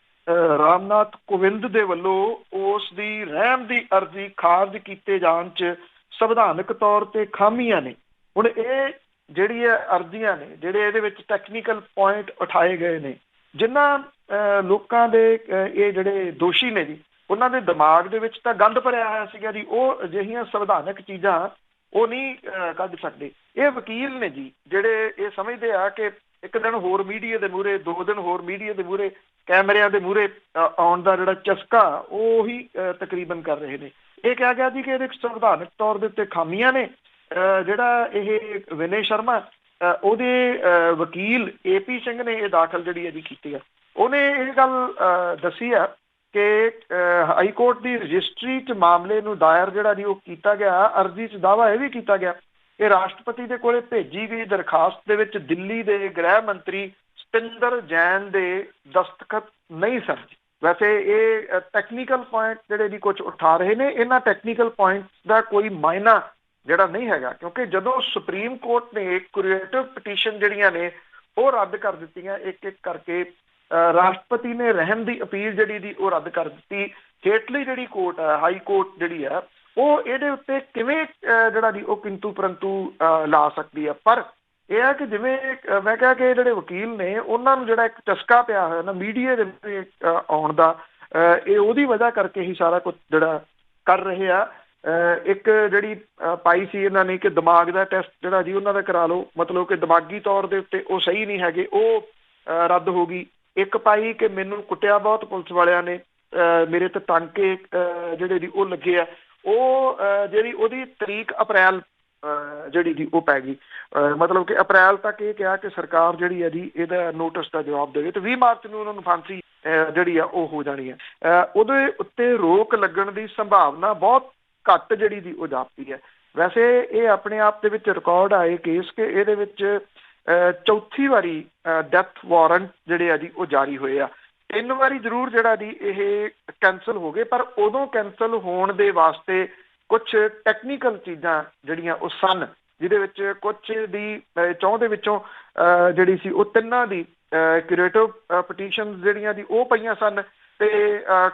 ਰਾਮਨਾਥ ਕੋਵਿੰਦ ਦੇ ਵੱਲੋਂ ਉਸ ਦੀ ਰਹਿਮ ਦੀ ਅਰਜ਼ੀ ਖਾਰਜ ਕੀਤੇ ਜਾਣ 'ਚ ਸੰਵਿਧਾਨਕ ਤੌਰ ਤੇ ਖਾਮੀਆਂ ਨੇ। ਹੁਣ ਇਹ ਜਿਹੜੀ ਅਰਜ਼ੀਆਂ ਨੇ, ਜਿਹੜੇ ਇਹਦੇ ਵਿੱਚ ਟੈਕਨੀਕਲ ਪੁਆਇੰਟ ਉਠਾਏ ਗਏ ਨੇ, ਜਿਨ੍ਹਾਂ ਲੋਕਾਂ ਦੇ ਇਹ ਜਿਹੜੇ ਦੋਸ਼ੀ ਨੇ ਜੀ, ਉਹਨਾਂ ਦੇ ਦਿਮਾਗ ਦੇ ਵਿੱਚ ਤਾਂ ਗੰਦ ਭਰਿਆ ਹੋਇਆ ਸੀਗਾ ਜੀ, ਉਹ ਅਜਿਹੀਆਂ ਸੰਵਿਧਾਨਕ ਚੀਜ਼ਾਂ ਉਹ ਨਹੀਂ ਕੱਢ ਸਕਦੇ। ਇਹ ਵਕੀਲ ਨੇ ਜੀ ਜਿਹੜੇ ਇਹ ਸਮਝਦੇ ਆ ਕਿ ਇੱਕ ਦਿਨ ਹੋਰ ਮੀਡੀਆ ਦੇ ਮੂਹਰੇ, 2 ਦਿਨ ਹੋਰ ਮੀਡੀਆ ਦੇ ਮੂਹਰੇ, ਕੈਮਰਿਆਂ ਦੇ ਮੂਹਰੇ ਆਉਣ ਦਾ ਜਿਹੜਾ ਚਸਕਾ ਉਹ ਹੀ ਤਕਰੀਬਨ ਕਰ ਰਹੇ ਨੇ। ਇਹ ਕਿਹਾ ਗਿਆ ਜੀ ਕਿ ਇਹਦੇ ਸੰਵਿਧਾਨਕ ਤੌਰ ਦੇ ਉੱਤੇ ਖਾਮੀਆਂ ਨੇ। ਜਿਹੜਾ ਇਹ ਵਿਨੇ ਸ਼ਰਮਾ, ਉਹਦੇ ਵਕੀਲ AP ਸਿੰਘ ਨੇ ਇਹ ਦਾਖਲ ਜਿਹੜੀ ਹੈ ਜੀ ਕੀਤੀ ਆ। ਉਹਨੇ ਇਹ ਗੱਲ ਦੱਸੀ ਆ ਕਿ ਹਾਈ ਕੋਰਟ ਦੀ ਰਜਿਸਟਰੀ 'ਚ ਮਾਮਲੇ ਨੂੰ ਦਾਇਰ ਜਿਹੜਾ ਜੀ ਉਹ ਕੀਤਾ ਗਿਆ। ਅਰਜ਼ੀ 'ਚ ਦਾਅਵਾ ਇਹ ਵੀ ਕੀਤਾ ਗਿਆ ਕਿ ਰਾਸ਼ਟਰਪਤੀ ਦੇ ਕੋਲੇ ਭੇਜੀ ਗਈ ਦਰਖਾਸਤ ਦੇ ਵਿੱਚ ਦਿੱਲੀ ਦੇ ਗ੍ਰਹਿ ਮੰਤਰੀ ਸਤਿੰਦਰ ਜੈਨ ਦੇ ਦਸਤਖਤ ਨਹੀਂ ਸਨ। ਵੈਸੇ ਇਹ ਟੈਕਨੀਕਲ ਪੁਆਇੰਟ ਜਿਹੜੇ ਜੀ ਕੁਝ ਉਠਾ ਰਹੇ ਨੇ, ਇਹਨਾਂ ਟੈਕਨੀਕਲ ਪੁਆਇੰਟ ਦਾ ਕੋਈ ਮਾਇਨਾ ਜਿਹੜਾ ਨਹੀਂ ਹੈਗਾ, ਕਿਉਂਕਿ ਜਦੋਂ ਸੁਪਰੀਮ ਕੋਰਟ ਨੇ ਕਿਊਰੇਟਿਵ ਪਟੀਸ਼ਨ ਜਿਹੜੀਆਂ ਨੇ ਉਹ ਰੱਦ ਕਰ ਦਿੱਤੀਆਂ ਇੱਕ ਇੱਕ ਕਰਕੇ, ਰਾਸ਼ਟਰਪਤੀ ਨੇ ਰਹਿਮ ਦੀ ਅਪੀਲ ਜਿਹੜੀ ਦੀ ਉਹ ਰੱਦ ਕਰ ਦਿੱਤੀ। ਹੇਠਲੀ ਜਿਹੜੀ ਕੋਰਟ ਹੈ, ਹਾਈ ਕੋਰਟ ਜਿਹੜੀ ਆ, ਉਹ ਇਹਦੇ ਉੱਤੇ ਕਿਵੇਂ ਜਿਹੜਾ ਜੀ ਉਹ ਕਿੰਤੂ ਪਰੰਤੂ ਲਾ ਸਕਦੀ ਆ। ਪਰ ਇਹ ਹੈ ਕਿ ਜਿਵੇਂ ਮੈਂ ਕਿਹਾ ਕਿ ਜਿਹੜੇ ਵਕੀਲ ਨੇ ਉਹਨਾਂ ਨੂੰ ਜਿਹੜਾ ਇੱਕ ਚਸਕਾ ਪਿਆ ਹੋਇਆ ਨਾ ਮੀਡੀਆ ਦੇ ਆਉਣ ਦਾ, ਇਹ ਉਹਦੀ ਵਜ੍ਹਾ ਕਰਕੇ ਹੀ ਸਾਰਾ ਕੁਝ ਜਿਹੜਾ ਕਰ ਰਹੇ ਆ। ਇੱਕ ਜਿਹੜੀ ਪਾਈ ਸੀ ਇਹਨਾਂ ਨੇ ਕਿ ਦਿਮਾਗ ਦਾ ਟੈਸਟ ਜਿਹੜਾ ਜੀ ਉਹਨਾਂ ਦਾ ਕਰਾ ਲਓ, ਮਤਲਬ ਕਿ ਦਿਮਾਗੀ ਤੌਰ ਦੇ ਉੱਤੇ ਉਹ ਸਹੀ ਨਹੀਂ ਹੈਗੇ, ਉਹ ਰੱਦ ਹੋ ਗਈ। ਇੱਕ ਪਾਈ ਕਿ ਮੈਨੂੰ ਕੁੱਟਿਆ ਬਹੁਤ ਪੁਲਿਸ ਵਾਲਿਆਂ ਨੇ, ਮੇਰੇ ਤੇ ਟਾਂਕੇ ਜਿਹੜੇ ਜੀ ਉਹ ਲੱਗੇ ਆ, ਉਹ ਜਿਹੜੀ ਉਹਦੀ ਤਰੀਕ ਅਪ੍ਰੈਲ ਜਿਹੜੀ ਜੀ ਉਹ ਪੈ ਗਈ। ਮਤਲਬ ਕਿ ਅਪ੍ਰੈਲ ਤੱਕ ਇਹ ਕਿਹਾ ਕਿ ਸਰਕਾਰ ਜਿਹੜੀ ਹੈ ਜੀ ਇਹਦਾ ਨੋਟਿਸ ਦਾ ਜਵਾਬ ਦੇਵੇ, ਤੇ 20 ਮਾਰਚ ਨੂੰ ਉਹਨਾਂ ਨੂੰ ਫਾਂਸੀ ਜਿਹੜੀ ਆ ਉਹ ਹੋ ਜਾਣੀ ਹੈ। ਉਹਦੇ ਉੱਤੇ ਰੋਕ ਲੱਗਣ ਦੀ ਸੰਭਾਵਨਾ ਬਹੁਤ ਘੱਟ ਜਿਹੜੀ ਦੀ ਉਹ ਜਾਪਦੀ ਹੈ। ਵੈਸੇ ਇਹ ਆਪਣੇ ਆਪ ਦੇ ਵਿੱਚ ਰਿਕਾਰਡ ਆਏ ਕੇਸ ਕਿ ਇਹਦੇ ਵਿੱਚ 4ਥੀ ਵਾਰੀ ਡੈਥ ਵਾਰੰਟ ਜਿਹੜੇ ਆ ਜੀ ਉਹ ਜਾਰੀ ਹੋਏ ਆ। 3 ਵਾਰੀ ਜ਼ਰੂਰ ਜਿਹੜਾ ਜੀ ਇਹ ਕੈਂਸਲ ਹੋ ਗਏ, ਪਰ ਉਦੋਂ ਕੈਂਸਲ ਹੋਣ ਦੇ ਵਾਸਤੇ ਕੁਛ ਟੈਕਨੀਕਲ ਚੀਜ਼ਾਂ ਜਿਹੜੀਆਂ ਉਹ ਸਨ, ਜਿਹਦੇ ਵਿੱਚ ਕੁਛ ਦੀ 4 ਦੇ ਵਿੱਚੋਂ ਜਿਹੜੀ ਸੀ ਉਹ 3 ਦੀ ਕਿਊਰੇਟਿਵ ਪਟੀਸ਼ਨ ਜਿਹੜੀਆਂ ਦੀ ਉਹ ਪਈਆਂ ਸਨ, ਤੇ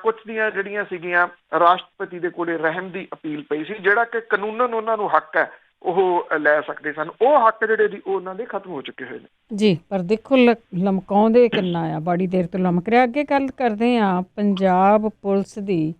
ਕੁਛ ਦੀਆਂ ਜਿਹੜੀਆਂ ਸੀਗੀਆਂ ਰਾਸ਼ਟਰਪਤੀ ਦੇ ਕੋਲੇ ਰਹਿਮ ਦੀ ਅਪੀਲ ਪਈ ਸੀ, ਜਿਹੜਾ ਕਿ ਕਾਨੂੰਨਨ ਉਹਨਾਂ ਨੂੰ ਹੱਕ ਹੈ ਉਹ ਲੈ ਸਕਦੇ ਸਨ। ਉਹ ਹੱਕ ਜਿਹੜੇ ਦੀ ਉਹ ਉਹਨਾਂ ਦੇ ਖਤਮ ਹੋ ਚੁੱਕੇ ਹੋਏ ਨੇ ਜੀ। ਪਰ ਦੇਖੋ ਲਮਕਾਉਂਦੇ ਕਿੰਨਾ ਆ, ਬੜੀ ਦੇਰ ਤੋਂ ਲਮਕ ਰਿਹਾ। ਅੱਗੇ ਗੱਲ ਕਰਦੇ ਹਾਂ ਪੰਜਾਬ ਪੁਲਿਸ ਦੀ।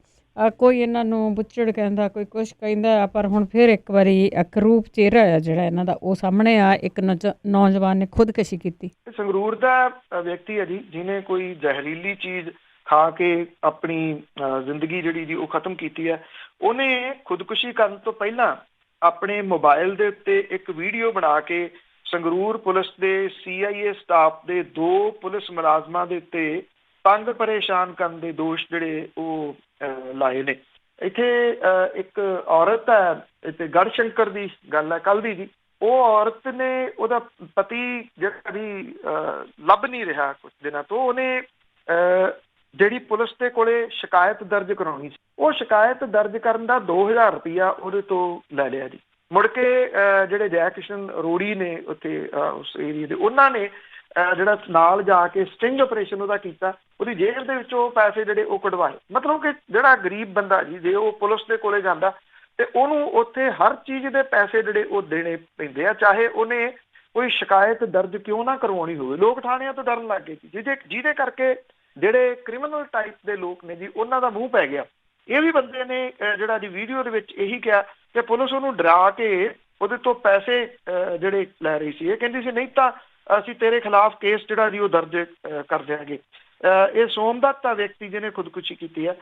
ਕੋਈ ਇਹਨਾਂ ਨੂੰ ਬੁੱਚੜ ਕਹਿੰਦਾ, ਕੋਈ ਕੁਛ ਕਹਿੰਦਾ ਆ, ਪਰ ਹੁਣ ਫਿਰ ਇੱਕ ਵਾਰੀ ਅਕਰੂਪ ਚਿਹਰਾ ਆ ਜਿਹੜਾ ਇਹਨਾਂ ਦਾ ਉਹ ਸਾਹਮਣੇ ਆ। ਇੱਕ ਨੌਜਵਾਨ ਨੇ ਖੁਦਕੁਸ਼ੀ ਕੀਤੀ। ਸੰਗਰੂਰ ਦਾ ਵਿਅਕਤੀ ਹੈ ਜੀ, ਜਿਹਨੇ ਕੋਈ ਜ਼ਹਿਰੀਲੀ ਚੀਜ਼ ਖਾ ਕੇ ਆਪਣੀ ਜ਼ਿੰਦਗੀ ਜਿਹੜੀ ਜੀ ਉਹ ਖਤਮ ਕੀਤੀ ਹੈ। ਉਹਨੇ ਖੁਦਕੁਸ਼ੀ ਕਰਨ ਤੋਂ ਪਹਿਲਾਂ ਆਪਣੇ ਮੋਬਾਈਲ ਦੇ ਉੱਤੇ ਇੱਕ ਵੀਡੀਓ ਬਣਾ ਕੇ ਸੰਗਰੂਰ ਪੁਲਿਸ ਦੇ CIA ਸਟਾਫ ਦੇ 2 ਪੁਲਿਸ ਮੁਲਾਜ਼ਮਾਂ ਦੇ ਉੱਤੇ ਤੰਗ ਪਰੇਸ਼ਾਨ ਕਰਨ ਦੇ ਦੋਸ਼ ਜਿਹੜੇ ਉਹ ਲਾਏ ਨੇ। ਇੱਥੇ ਇੱਕ ਔਰਤ ਹੈ, ਇੱਥੇ ਗੜਸ਼ੰਕਰ ਦੀ ਗੱਲ ਹੈ ਕੱਲ੍ਹ ਦੀ ਜੀ, ਉਹ ਔਰਤ ਨੇ, ਉਹਦਾ ਪਤੀ ਜਿਹੜਾ ਵੀ ਲੱਭ ਨਹੀਂ ਰਿਹਾ ਕੁਝ ਦਿਨਾਂ ਤੋਂ, ਉਹਨੇ ਜਿਹੜੀ ਪੁਲਿਸ ਦੇ ਕੋਲੇ ਸ਼ਿਕਾਇਤ ਦਰਜ ਕਰਾਉਣੀ ਸੀ, ਉਹ ਸ਼ਿਕਾਇਤ ਦਰਜ ਕਰਨ ਦਾ 2000 ਰੁਪਇਆ ਉਹਦੇ ਤੋਂ ਲੈ ਲਿਆ ਜੀ। ਮੁੜ ਕੇ ਜਿਹੜੇ ਜੈ ਕਿਸ਼ਨ ਅਰੋੜੀ ਨੇ ਉੱਥੇ ਉਸ ਏਰੀਏ ਦੇ, ਉਹਨਾਂ ਨੇ ਜਿਹੜਾ ਨਾਲ ਜਾ ਕੇ ਸਟਿੰਗ ਆਪਰੇਸ਼ਨ ਉਹਦਾ ਕੀਤਾ, ਉਹਦੀ ਜੇਲ੍ਹ ਦੇ ਵਿੱਚੋਂ ਪੈਸੇ ਜਿਹੜੇ ਉਹ ਕਢਵਾਏ। ਮਤਲਬ ਕਿ ਜਿਹੜਾ ਗਰੀਬ ਬੰਦਾ ਜੀ, ਜੇ ਉਹ ਪੁਲਿਸ ਦੇ ਕੋਲੇ ਜਾਂਦਾ ਤੇ ਉਹਨੂੰ ਉੱਥੇ ਹਰ ਚੀਜ਼ ਦੇ ਪੈਸੇ ਜਿਹੜੇ ਉਹ ਦੇਣੇ ਪੈਂਦੇ ਆ, ਚਾਹੇ ਉਹਨੇ ਕੋਈ ਸ਼ਿਕਾਇਤ ਦਰਜ ਕਿਉਂ ਨਾ ਕਰਵਾਉਣੀ ਹੋਵੇ। ਲੋਕ ਥਾਣਿਆਂ ਤੋਂ ਡਰਨ ਲੱਗ ਗਏ ਜੀ, ਜਿਹਦੇ ਕਰਕੇ ਜਿਹੜੇ ਕ੍ਰਿਮੀਨਲ ਟਾਈਪ ਦੇ ਲੋਕ ਨੇ ਜੀ, ਉਹਨਾਂ ਦਾ ਮੂੰਹ ਪੈ ਗਿਆ। ਇਹ ਵੀ ਬੰਦੇ ਨੇ ਜਿਹੜਾ ਜੀ ਵੀਡੀਓ ਦੇ ਵਿੱਚ ਇਹੀ ਕਿਹਾ ਕਿ ਪੁਲਿਸ ਉਹਨੂੰ ਡਰਾ ਕੇ ਉਹਦੇ ਤੋਂ ਪੈਸੇ ਜਿਹੜੇ ਲੈ ਰਹੀ ਸੀ। ਇਹ ਕਹਿੰਦੀ ਸੀ ਨਹੀਂ ਤਾਂ ਅਸੀਂ ਤੇਰੇ ਖਿਲਾਫ ਕੇਸ ਜਿਹੜਾ ਜੀ ਉਹ ਦਰਜ ਕਰ ਦਿਆਂਗੇ। ਇਹ ਸੋਮਦੱਤ ਵਿਅਕਤੀ ਜਿਹਨੇ ਖੁਦਕੁਸ਼ੀ ਕੀਤੀ ਹੈ।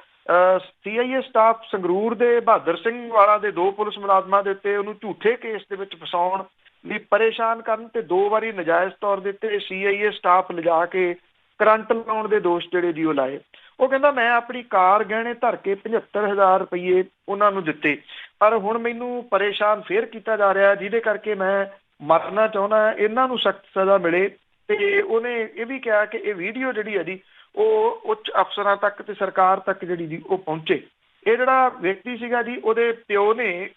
CIA ਸਟਾਫ ਸੰਗਰੂਰ ਦੇ ਬਹਾਦਰ ਸਿੰਘ ਵਾਲਾ ਦੇ 2 ਪੁਲਿਸ ਮੁਲਾਜ਼ਮਾਂ ਦੇ ਉੱਤੇ ਉਹਨੂੰ ਝੂਠੇ ਕੇਸ ਦੇ ਵਿੱਚ ਫਸਾਉਣ ਲਈ ਪਰੇਸ਼ਾਨ ਕਰਨ ਤੇ 2 ਵਾਰੀ ਨਜਾਇਜ਼ ਤੌਰ ਦੇ ਉੱਤੇ CIA ਸਟਾਫ ਲਿਜਾ ਕੇ ਕਰੰਟ ਲਾਉਣ ਦੇ ਦੋਸ਼ ਜਿਹੜੇ ਜੀ ਉਹ ਲਾਏ। ਉਹ ਕਹਿੰਦਾ ਮੈਂ ਆਪਣੀ ਕਾਰ ਗਹਿਣੇ ਧਰ ਕੇ 75,000 ਰੁਪਏ ਉਹਨਾਂ ਨੂੰ ਦਿੱਤੇ, ਪਰ ਹੁਣ ਮੈਨੂੰ ਪਰੇਸ਼ਾਨ ਫੇਰ ਕੀਤਾ ਜਾ ਰਿਹਾ, ਜਿਹਦੇ ਕਰਕੇ ਮੈਂ ਮਰਨਾ ਚਾਹੁੰਦਾ, ਇਹਨਾਂ ਨੂੰ ਸਖਤ ਸਜ਼ਾ ਮਿਲੇ। ਤੇ ਉਹਨੇ ਇਹ ਵੀ ਕਿਹਾ ਕਿ ਇਹ ਵੀਡੀਓ ਜਿਹੜੀ ਹੈ ਜੀ ਉਹ ਉੱਚ ਅਫਸਰਾਂ ਤੱਕ ਤੇ ਸਰਕਾਰ ਤੱਕ ਜਿਹੜੀ ਜੀ ਉਹ ਪਹੁੰਚੇ। ਇਹ ਜਿਹੜਾ ਵਿਅਕਤੀ ਸੀਗਾ ਜੀ, ਉਹਦੇ ਪਿਓ ਨੇ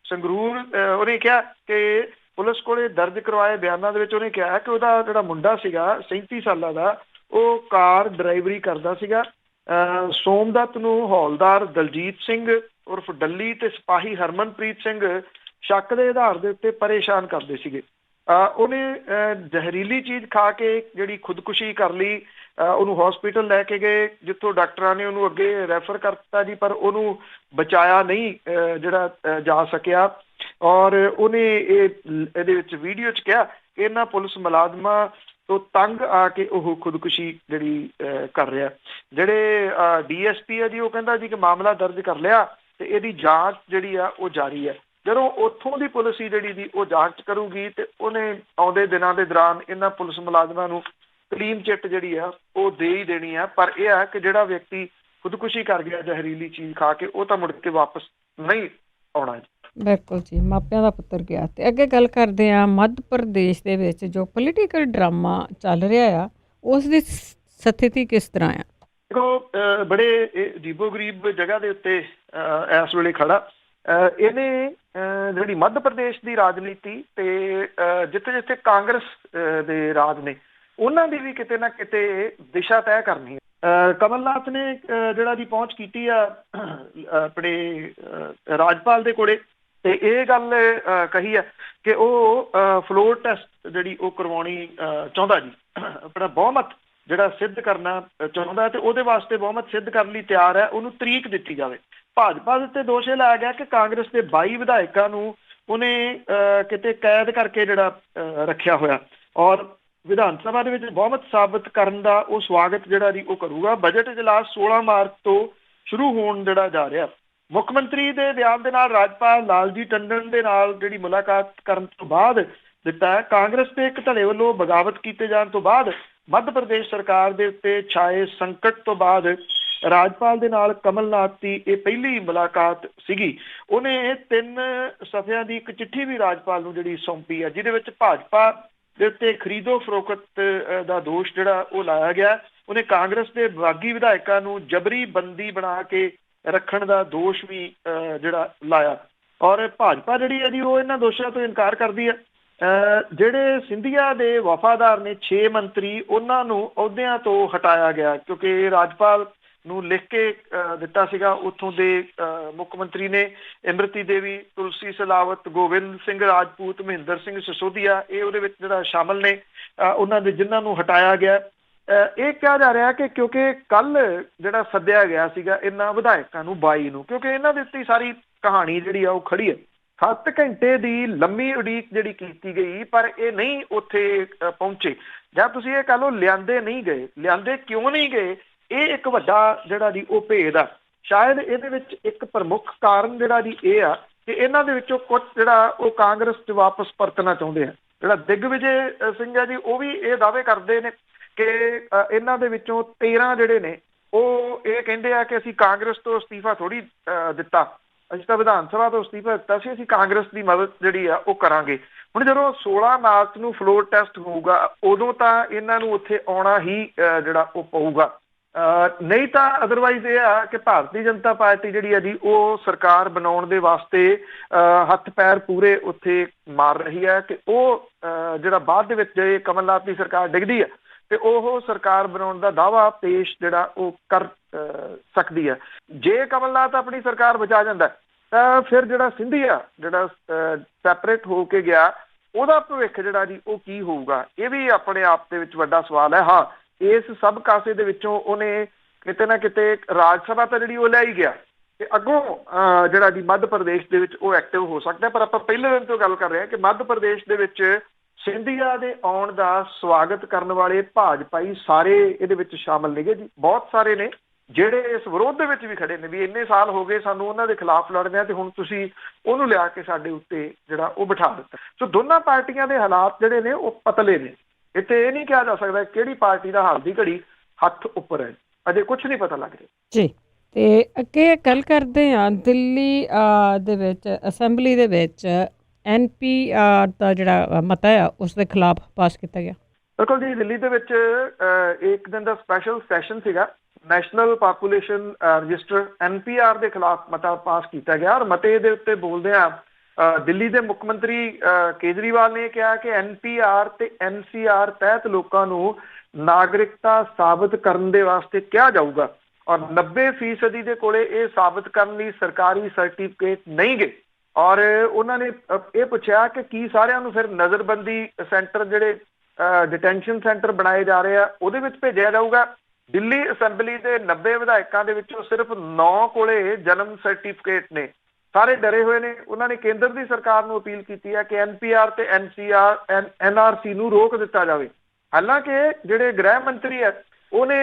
ਸੰਗਰੂਰ, ਉਹਨੇ ਕਿਹਾ ਕਿ ਪੁਲਿਸ ਕੋਲੇ ਦਰਜ ਕਰਵਾਏ ਬਿਆਨਾਂ ਦੇ ਵਿੱਚ ਉਹਨੇ ਕਿਹਾ ਕਿ ਉਹਦਾ ਜਿਹੜਾ ਮੁੰਡਾ ਸੀਗਾ 37 ਸਾਲਾਂ ਦਾ, ਉਹ ਕਾਰ ਡਰਾਈਵਰੀ ਕਰਦਾ ਸੀਗਾ। ਸੋਮਦੱਤ ਨੂੰ ਹੌਲਦਾਰ ਦਲਜੀਤ ਸਿੰਘ ਉਰਫ ਡੱਲੀ ਤੇ ਸਿਪਾਹੀ ਹਰਮਨਪ੍ਰੀਤ ਸਿੰਘ ਸ਼ੱਕ ਦੇ ਆਧਾਰ ਦੇ ਉੱਤੇ ਪਰੇਸ਼ਾਨ ਕਰਦੇ ਸੀਗੇ। ਉਹਨੇ ਜ਼ਹਿਰੀਲੀ ਚੀਜ਼ ਖਾ ਕੇ ਜਿਹੜੀ ਖੁਦਕੁਸ਼ੀ ਕਰ ਲਈ। ਉਹਨੂੰ ਹਸਪੀਟਲ ਲੈ ਕੇ ਗਏ, ਜਿੱਥੋਂ ਡਾਕਟਰਾਂ ਨੇ ਉਹਨੂੰ ਅੱਗੇ ਰੈਫਰ ਕਰ ਦਿੱਤਾ ਜੀ, ਪਰ ਉਹਨੂੰ ਬਚਾਇਆ ਨਹੀਂ ਜਿਹੜਾ ਜਾ ਸਕਿਆ। ਔਰ ਉਹਨੇ ਇਹਦੇ ਵਿੱਚ ਵੀਡੀਓ 'ਚ ਕਿਹਾ ਕਿ ਇਹਨਾਂ ਪੁਲਿਸ ਮੁਲਾਜ਼ਮਾਂ ਤੋਂ ਤੰਗ ਆ ਕੇ ਉਹ ਖੁਦਕੁਸ਼ੀ ਜਿਹੜੀ ਕਰ ਰਿਹਾ। ਜਿਹੜੇ DSP ਹੈ ਜੀ, ਉਹ ਕਹਿੰਦਾ ਜੀ ਕਿ ਮਾਮਲਾ ਦਰਜ ਕਰ ਲਿਆ ਤੇ ਇਹਦੀ ਜਾਂਚ ਜਿਹੜੀ ਆ ਉਹ ਜਾਰੀ ਹੈ। ਜਦੋਂ ਉੱਥੋਂ ਦੀ ਪੁਲਿਸ ਹੀ ਜਿਹੜੀ ਦੀ ਉਹ ਜਾਂਚ ਕਰੂਗੀ ਤੇ ਉਹਨੇ ਆਉਂਦੇ ਦਿਨਾਂ ਦੇ ਦੌਰਾਨ ਇਹਨਾਂ ਪੁਲਿਸ ਮੁਲਾਜ਼ਮਾਂ ਨੂੰ ਕਲੀਨ ਚਿੱਟ ਜਿਹੜੀ ਆ ਉਹ ਦੇ ਹੀ ਦੇਣੀ ਆ। ਪਰ ਇਹ ਆ ਕਿ ਜਿਹੜਾ ਵਿਅਕਤੀ ਖੁਦਕੁਸ਼ੀ ਕਰ ਗਿਆ ਜ਼ਹਿਰੀਲੀ ਚੀਜ਼ ਖਾ ਕੇ, ਉਹ ਤਾਂ ਮੁੜ ਕੇ ਵਾਪਸ ਨਹੀਂ ਆਉਣਾ ਜੀ। ਬਿਲਕੁਲ ਜੀ, ਮਾਪਿਆਂ ਦਾ ਪੁੱਤਰ ਗਿਆ। ਤੇ ਅੱਗੇ ਗੱਲ ਕਰਦੇ ਹਾਂ ਮੱਧ ਪ੍ਰਦੇਸ਼ ਦੇ ਵਿੱਚ ਜੋ ਪੋਲੀਟੀਕਲ ਡਰਾਮਾ ਚੱਲ ਰਿਹਾ ਆ, ਉਸ ਦੀ ਸਥਿਤੀ ਕਿਸ ਤਰ੍ਹਾਂ ਆ? ਦੇਖੋ, ਬੜੇ ਅਜੀਬੋ ਗਰੀਬ ਜਗ੍ਹਾ ਦੇ ਉੱਤੇ ਇਸ ਵੇਲੇ ਖੜਾ। ਇਹਨੇ ਜਿਹੜੀ ਮੱਧ ਪ੍ਰਦੇਸ਼ ਦੀ ਰਾਜਨੀਤੀ ਤੇ ਜਿੱਥੇ ਜਿੱਥੇ ਕਾਂਗਰਸ ਦੇ ਰਾਜ ਨੇ, ਉਹਨਾਂ ਦੀ ਵੀ ਕਿਤੇ ਨਾ ਕਿਤੇ ਦਿਸ਼ਾ ਤੈਅ ਕਰਨੀ ਹੈ। ਕਮਲਨਾਥ ਨੇ ਜਿਹੜਾ ਦੀ ਪਹੁੰਚ ਕੀਤੀ ਆ ਆਪਣੇ ਰਾਜਪਾਲ ਦੇ ਕੋਲੇ, ਤੇ ਇਹ ਗੱਲ ਕਹੀ ਆ ਕਿ ਉਹ ਫਲੋਰ ਟੈਸਟ ਜਿਹੜੀ ਉਹ ਕਰਵਾਉਣੀ ਚਾਹੁੰਦਾ ਜੀ, ਆਪਣਾ ਬਹੁਮਤ ਜਿਹੜਾ ਸਿੱਧ ਕਰਨਾ ਚਾਹੁੰਦਾ, ਤੇ ਉਹਦੇ ਵਾਸਤੇ ਬਹੁਮਤ ਸਿੱਧ ਕਰਨ ਲਈ ਤਿਆਰ ਹੈ। ਉਹਨੂੰ ਤਰੀਕ ਦਿੱਤੀ ਜਾਵੇ। ਭਾਜਪਾ ਦੇ ਉੱਤੇ ਦੋਸ਼ ਇਹ ਲਾਇਆ ਗਿਆ ਕਿ ਕਾਂਗਰਸ ਦੇ 22 ਵਿਧਾਇਕਾਂ ਨੂੰ ਉਹਨੇ ਕਿਤੇ ਕੈਦ ਕਰਕੇ ਜਿਹੜਾ ਰੱਖਿਆ ਹੋਇਆ, ਔਰ ਵਿਧਾਨ ਸਭਾ ਦੇ ਵਿੱਚ ਬਹੁਮਤ ਸਾਬਤ ਕਰਨ ਦਾ ਉਹ ਸਵਾਗਤ ਜਿਹੜਾ ਜੀ ਉਹ ਕਰੂਗਾ। ਬਜਟ ਇਜਲਾਸ 16 ਮਾਰਚ ਤੋਂ ਸ਼ੁਰੂ ਹੋਣ ਜਿਹੜਾ ਜਾ ਰਿਹਾ। ਮੁੱਖ ਮੰਤਰੀ ਦੇ ਬਿਆਨ ਦੇ ਨਾਲ ਰਾਜਪਾਲ ਲਾਲਜੀ ਟੰਡਨ ਦੇ ਨਾਲ ਜਿਹੜੀ ਮੁਲਾਕਾਤ ਕਰਨ ਤੋਂ ਬਾਅਦ ਦਿੱਤਾ ਹੈ। ਕਾਂਗਰਸ ਦੇ ਇੱਕ ਧੜੇ ਵੱਲੋਂ ਬਗਾਵਤ ਕੀਤੇ ਜਾਣ ਤੋਂ ਬਾਅਦ ਮੱਧ ਪ੍ਰਦੇਸ਼ ਸਰਕਾਰ ਦੇ ਉੱਤੇ ਛਾਏ ਸੰਕਟ ਤੋਂ ਬਾਅਦ ਰਾਜਪਾਲ ਦੇ ਨਾਲ ਕਮਲਨਾਥ ਦੀ ਇਹ ਪਹਿਲੀ ਮੁਲਾਕਾਤ ਸੀਗੀ। ਉਹਨੇ 3 ਸਫ਼ਿਆਂ ਦੀ ਇੱਕ ਚਿੱਠੀ ਵੀ ਰਾਜਪਾਲ ਨੂੰ ਜਿਹੜੀ ਸੌਂਪੀ ਹੈ, ਜਿਹਦੇ ਵਿੱਚ ਭਾਜਪਾ ਦੇ ਉੱਤੇ ਖਰੀਦੋ ਫਰੋਖਤ ਦਾ ਦੋਸ਼ ਜਿਹੜਾ ਉਹ ਲਾਇਆ ਗਿਆ। ਉਹਨੇ ਕਾਂਗਰਸ ਦੇ ਬਾਗੀ ਵਿਧਾਇਕਾਂ ਨੂੰ ਜਬਰੀ ਬੰਦੀ ਬਣਾ ਕੇ ਰੱਖਣ ਦਾ ਦੋਸ਼ ਵੀ ਜਿਹੜਾ ਲਾਇਆ, ਔਰ ਭਾਜਪਾ ਜਿਹੜੀ ਹੈ ਜੀ ਉਹ ਇਹਨਾਂ ਦੋਸ਼ਾਂ ਤੋਂ ਇਨਕਾਰ ਕਰਦੀ ਹੈ। ਜਿਹੜੇ ਸਿੰਧੀਆ ਦੇ ਵਫਾਦਾਰ ਨੇ 6 ਮੰਤਰੀ, ਉਹਨਾਂ ਨੂੰ ਅਹੁਦਿਆਂ ਤੋਂ ਹਟਾਇਆ ਗਿਆ, ਕਿਉਂਕਿ ਰਾਜਪਾਲ ਨੂੰ ਲਿਖ ਕੇ ਦਿੱਤਾ ਸੀਗਾ ਉੱਥੋਂ ਦੇ ਮੁੱਖ ਮੰਤਰੀ ਨੇ। ਇਮਰਤੀ ਦੇਵੀ, ਤੁਲਸੀ ਸਿਲਾਵਤ, ਗੋਬਿੰਦ ਸਿੰਘ ਰਾਜਪੂਤ, ਮਹਿੰਦਰ ਸਿੰਘ ਸਿਸੋਦੀਆ, ਇਹ ਉਹਦੇ ਵਿੱਚ ਜਿਹੜਾ ਸ਼ਾਮਲ ਨੇ, ਉਹਨਾਂ ਦੇ ਜਿਨ੍ਹਾਂ ਨੂੰ ਹਟਾਇਆ ਗਿਆ। ਇਹ ਕਿਹਾ ਜਾ ਰਿਹਾ ਕਿ ਕਿਉਂਕਿ ਕੱਲ ਜਿਹੜਾ ਸੱਦਿਆ ਗਿਆ ਸੀਗਾ ਇਹਨਾਂ ਵਿਧਾਇਕਾਂ ਨੂੰ 22 ਨੂੰ, ਕਿਉਂਕਿ ਇਹਨਾਂ ਦੇ ਉੱਤੇ ਸਾਰੀ ਕਹਾਣੀ ਜਿਹੜੀ ਆ ਉਹ ਖੜੀ ਹੈ। 7 ਘੰਟੇ ਦੀ ਲੰਮੀ ਉਡੀਕ ਜਿਹੜੀ ਕੀਤੀ ਗਈ, ਪਰ ਇਹ ਨਹੀਂ ਉੱਥੇ ਪਹੁੰਚੇ, ਜਾਂ ਤੁਸੀਂ ਇਹ ਕਹ ਲਓ ਲਿਆਂਦੇ ਨਹੀਂ ਗਏ। ਲਿਆਂਦੇ ਕਿਉਂ ਨਹੀਂ ਗਏ, ਇਹ ਇੱਕ ਵੱਡਾ ਜਿਹੜਾ ਜੀ ਉਹ ਭੇਦ ਆ। ਸ਼ਾਇਦ ਇਹਦੇ ਵਿੱਚ ਇੱਕ ਪ੍ਰਮੁੱਖ ਕਾਰਨ ਜਿਹੜਾ ਜੀ ਇਹ ਆ ਕਿ ਇਹਨਾਂ ਦੇ ਵਿੱਚੋਂ ਕੁਝ ਜਿਹੜਾ ਉਹ ਕਾਂਗਰਸ 'ਚ ਵਾਪਸ ਪਰਤਣਾ ਚਾਹੁੰਦੇ ਆ। ਜਿਹੜਾ ਦਿਗਵਿਜੇ ਸਿੰਘ ਹੈ ਜੀ, ਉਹ ਵੀ ਇਹ ਦਾਅਵੇ ਕਰਦੇ ਨੇ ਕਿ ਇਹਨਾਂ ਦੇ ਵਿੱਚੋਂ 13 ਜਿਹੜੇ ਨੇ ਉਹ ਇਹ ਕਹਿੰਦੇ ਆ ਕਿ ਅਸੀਂ ਕਾਂਗਰਸ ਤੋਂ ਅਸਤੀਫਾ ਥੋੜੀ ਦਿੱਤਾ, ਅਸੀਂ ਤਾਂ ਵਿਧਾਨ ਸਭਾ ਤੋਂ ਅਸਤੀਫਾ ਦਿੱਤਾ ਸੀ, ਅਸੀਂ ਕਾਂਗਰਸ ਦੀ ਮਦਦ ਜਿਹੜੀ ਆ ਉਹ ਕਰਾਂਗੇ। ਹੁਣ ਜਦੋਂ 16 ਮਾਰਚ ਨੂੰ ਫਲੋਰ ਟੈਸਟ ਹੋਊਗਾ ਉਦੋਂ ਤਾਂ ਇਹਨਾਂ ਨੂੰ ਉੱਥੇ ਆਉਣਾ ਹੀ ਜਿਹੜਾ ਉਹ ਪਊਗਾ। ਨਹੀਂ ਤਾਂ ਅਦਰਵਾਈਜ਼ ਇਹ ਆ ਕਿ ਭਾਰਤੀ ਜਨਤਾ ਪਾਰਟੀ ਜਿਹੜੀ ਆ ਜੀ ਉਹ ਸਰਕਾਰ ਬਣਾਉਣ ਦੇ ਵਾਸਤੇ ਹੱਥ ਪੈਰ ਪੂਰੇ ਉੱਥੇ ਮਾਰ ਰਹੀ ਹੈ ਕਿ ਉਹ ਜਿਹੜਾ ਬਾਅਦ ਦੇ ਵਿੱਚ ਜੇ ਕਮਲਨਾਥ ਦੀ ਸਰਕਾਰ ਡਿੱਗਦੀ ਹੈ ਤੇ ਉਹ ਸਰਕਾਰ ਬਣਾਉਣ ਦਾ ਦਾਅਵਾ ਪੇਸ਼ ਜਿਹੜਾ ਉਹ ਕਰ ਸਕਦੀ ਹੈ। ਜੇ ਕਮਲਨਾਥ ਆਪਣੀ ਸਰਕਾਰ ਬਚਾ ਜਾਂਦਾ ਤਾਂ ਫਿਰ ਜਿਹੜਾ ਸਿੰਧੀਆ ਜਿਹੜਾ ਸੈਪਰੇਟ ਹੋ ਕੇ ਗਿਆ ਉਹਦਾ ਭਵਿੱਖ ਜਿਹੜਾ ਜੀ ਉਹ ਕੀ ਹੋਊਗਾ, ਇਹ ਵੀ ਆਪਣੇ ਆਪ ਦੇ ਵਿੱਚ ਵੱਡਾ ਸਵਾਲ ਹੈ। ਹਾਂ, ਇਸ ਸਭ ਕਾਸੇ ਦੇ ਵਿੱਚੋਂ ਉਹਨੇ ਕਿਤੇ ਨਾ ਕਿਤੇ ਰਾਜ ਸਭਾ ਤਾਂ ਜਿਹੜੀ ਉਹ ਲੈ ਹੀ ਗਿਆ ਤੇ ਅੱਗੋਂ ਜਿਹੜਾ ਜੀ ਮੱਧ ਪ੍ਰਦੇਸ਼ ਦੇ ਵਿੱਚ ਉਹ ਐਕਟਿਵ ਹੋ ਸਕਦਾ। ਪਰ ਆਪਾਂ ਪਹਿਲੇ ਦਿਨ ਤੋਂ ਗੱਲ ਕਰ ਰਹੇ ਹਾਂ ਕਿ ਮੱਧ ਪ੍ਰਦੇਸ਼ ਦੇ ਵਿੱਚ ਸਿੰਧੀਆ ਦੇ ਆਉਣ ਦਾ ਸਵਾਗਤ ਕਰਨ ਵਾਲੇ ਭਾਜਪਾਈ ਸਾਰੇ ਇਹਦੇ ਵਿੱਚ ਸ਼ਾਮਲ ਨੇਗੇ ਜੀ। ਬਹੁਤ ਸਾਰੇ ਨੇ ਜਿਹੜੇ ਇਸ ਵਿਰੋਧ ਦੇ ਵਿੱਚ ਵੀ ਖੜੇ ਨੇ ਵੀ ਇੰਨੇ ਸਾਲ ਹੋ ਗਏ ਸਾਨੂੰ ਉਹਨਾਂ ਦੇ ਖਿਲਾਫ ਲੜਦੇ ਆ ਤੇ ਹੁਣ ਤੁਸੀਂ ਉਹਨੂੰ ਲਿਆ ਕੇ ਸਾਡੇ ਉੱਤੇ ਜਿਹੜਾ ਉਹ ਬਿਠਾ ਦਿੱਤਾ। ਸੋ ਦੋਨਾਂ ਪਾਰਟੀਆਂ ਦੇ ਹਾਲਾਤ ਜਿਹੜੇ ਨੇ ਉਹ ਪਤਲੇ ਨੇ। ਇੱਥੇ ਇਹ ਨਹੀਂ ਕਿਹਾ ਜਾ ਸਕਦਾ ਕਿਹੜੀ ਪਾਰਟੀ ਦਾ ਹਾਲ ਦੀ ਘੜੀ ਹੱਥ ਉੱਪਰ ਹੈ, ਅਜੇ ਕੁਝ ਨਹੀਂ ਪਤਾ ਲੱਗ ਰਿਹਾ ਜੀ। ਤੇ ਅੱਗੇ ਗੱਲ ਕਰਦੇ ਹਾਂ ਦਿੱਲੀ ਦੇ ਵਿੱਚ ਅਸੈਂਬਲੀ ਦੇ ਵਿੱਚ NPR ਦਾ ਜਿਹੜਾ ਮਤਾ ਆ ਉਸ ਦੇ ਖਿਲਾਫ ਪਾਸ ਕੀਤਾ ਗਿਆ। ਬਿਲਕੁਲ ਜੀ, ਦਿੱਲੀ ਦੇ ਵਿੱਚ ਇੱਕ ਦਿਨ ਦਾ ਸਪੈਸ਼ਲ ਸੈਸ਼ਨ ਸੀਗਾ। ਨੈਸ਼ਨਲ ਪਾਪੂਲੇਸ਼ਨ ਰਜਿਸਟਰ NPR ਦੇ ਖਿਲਾਫ ਮਤਾ ਪਾਸ ਕੀਤਾ ਗਿਆ ਔਰ ਮਤੇ ਦੇ ਉੱਤੇ ਬੋਲਦਿਆਂ ਦਿੱਲੀ ਦੇ ਮੁੱਖ ਮੰਤਰੀ ਕੇਜਰੀਵਾਲ ਨੇ ਕਿਹਾ ਕਿ NPR ਤੇ NCR ਤਹਿਤ ਲੋਕਾਂ ਨੂੰ ਨਾਗਰਿਕਤਾ ਸਾਬਤ ਕਰਨ ਦੇ ਵਾਸਤੇ ਕਿਹਾ ਜਾਊਗਾ ਔਰ 90% ਦੇ ਕੋਲੇ ਇਹ ਸਾਬਤ ਕਰਨ ਲਈ ਸਰਕਾਰੀ ਸਰਟੀਫਿਕੇਟ ਨਹੀਂ ਗਏ। ਔਰ ਉਹਨਾਂ ਨੇ ਇਹ ਪੁੱਛਿਆ ਕਿ ਕੀ ਸਾਰਿਆਂ ਨੂੰ ਫਿਰ ਨਜ਼ਰਬੰਦੀ ਸੈਂਟਰ ਜਿਹੜੇ ਡਿਟੈਂਸ਼ਨ ਸੈਂਟਰ ਬਣਾਏ ਜਾ ਰਹੇ ਆ ਉਹਦੇ ਵਿੱਚ ਭੇਜਿਆ ਜਾਊਗਾ। ਦਿੱਲੀ ਅਸੈਂਬਲੀ ਦੇ 90 ਵਿਧਾਇਕਾਂ ਦੇ ਵਿੱਚੋਂ ਸਿਰਫ 9 ਕੋਲੇ ਜਨਮ ਸਰਟੀਫਿਕੇਟ ਨੇ। ਸਾਰੇ ਡਰੇ ਹੋਏ ਨੇ। ਉਹਨਾਂ ਨੇ ਕੇਂਦਰ ਦੀ ਸਰਕਾਰ ਨੂੰ ਅਪੀਲ ਕੀਤੀ ਹੈ ਕਿ NPR ਤੇ NRC ਨੂੰ ਰੋਕ ਦਿੱਤਾ ਜਾਵੇ। ਹਾਲਾਂਕਿ ਜਿਹੜੇ ਗ੍ਰਹਿ ਮੰਤਰੀ ਹੈ ਉਹਨੇ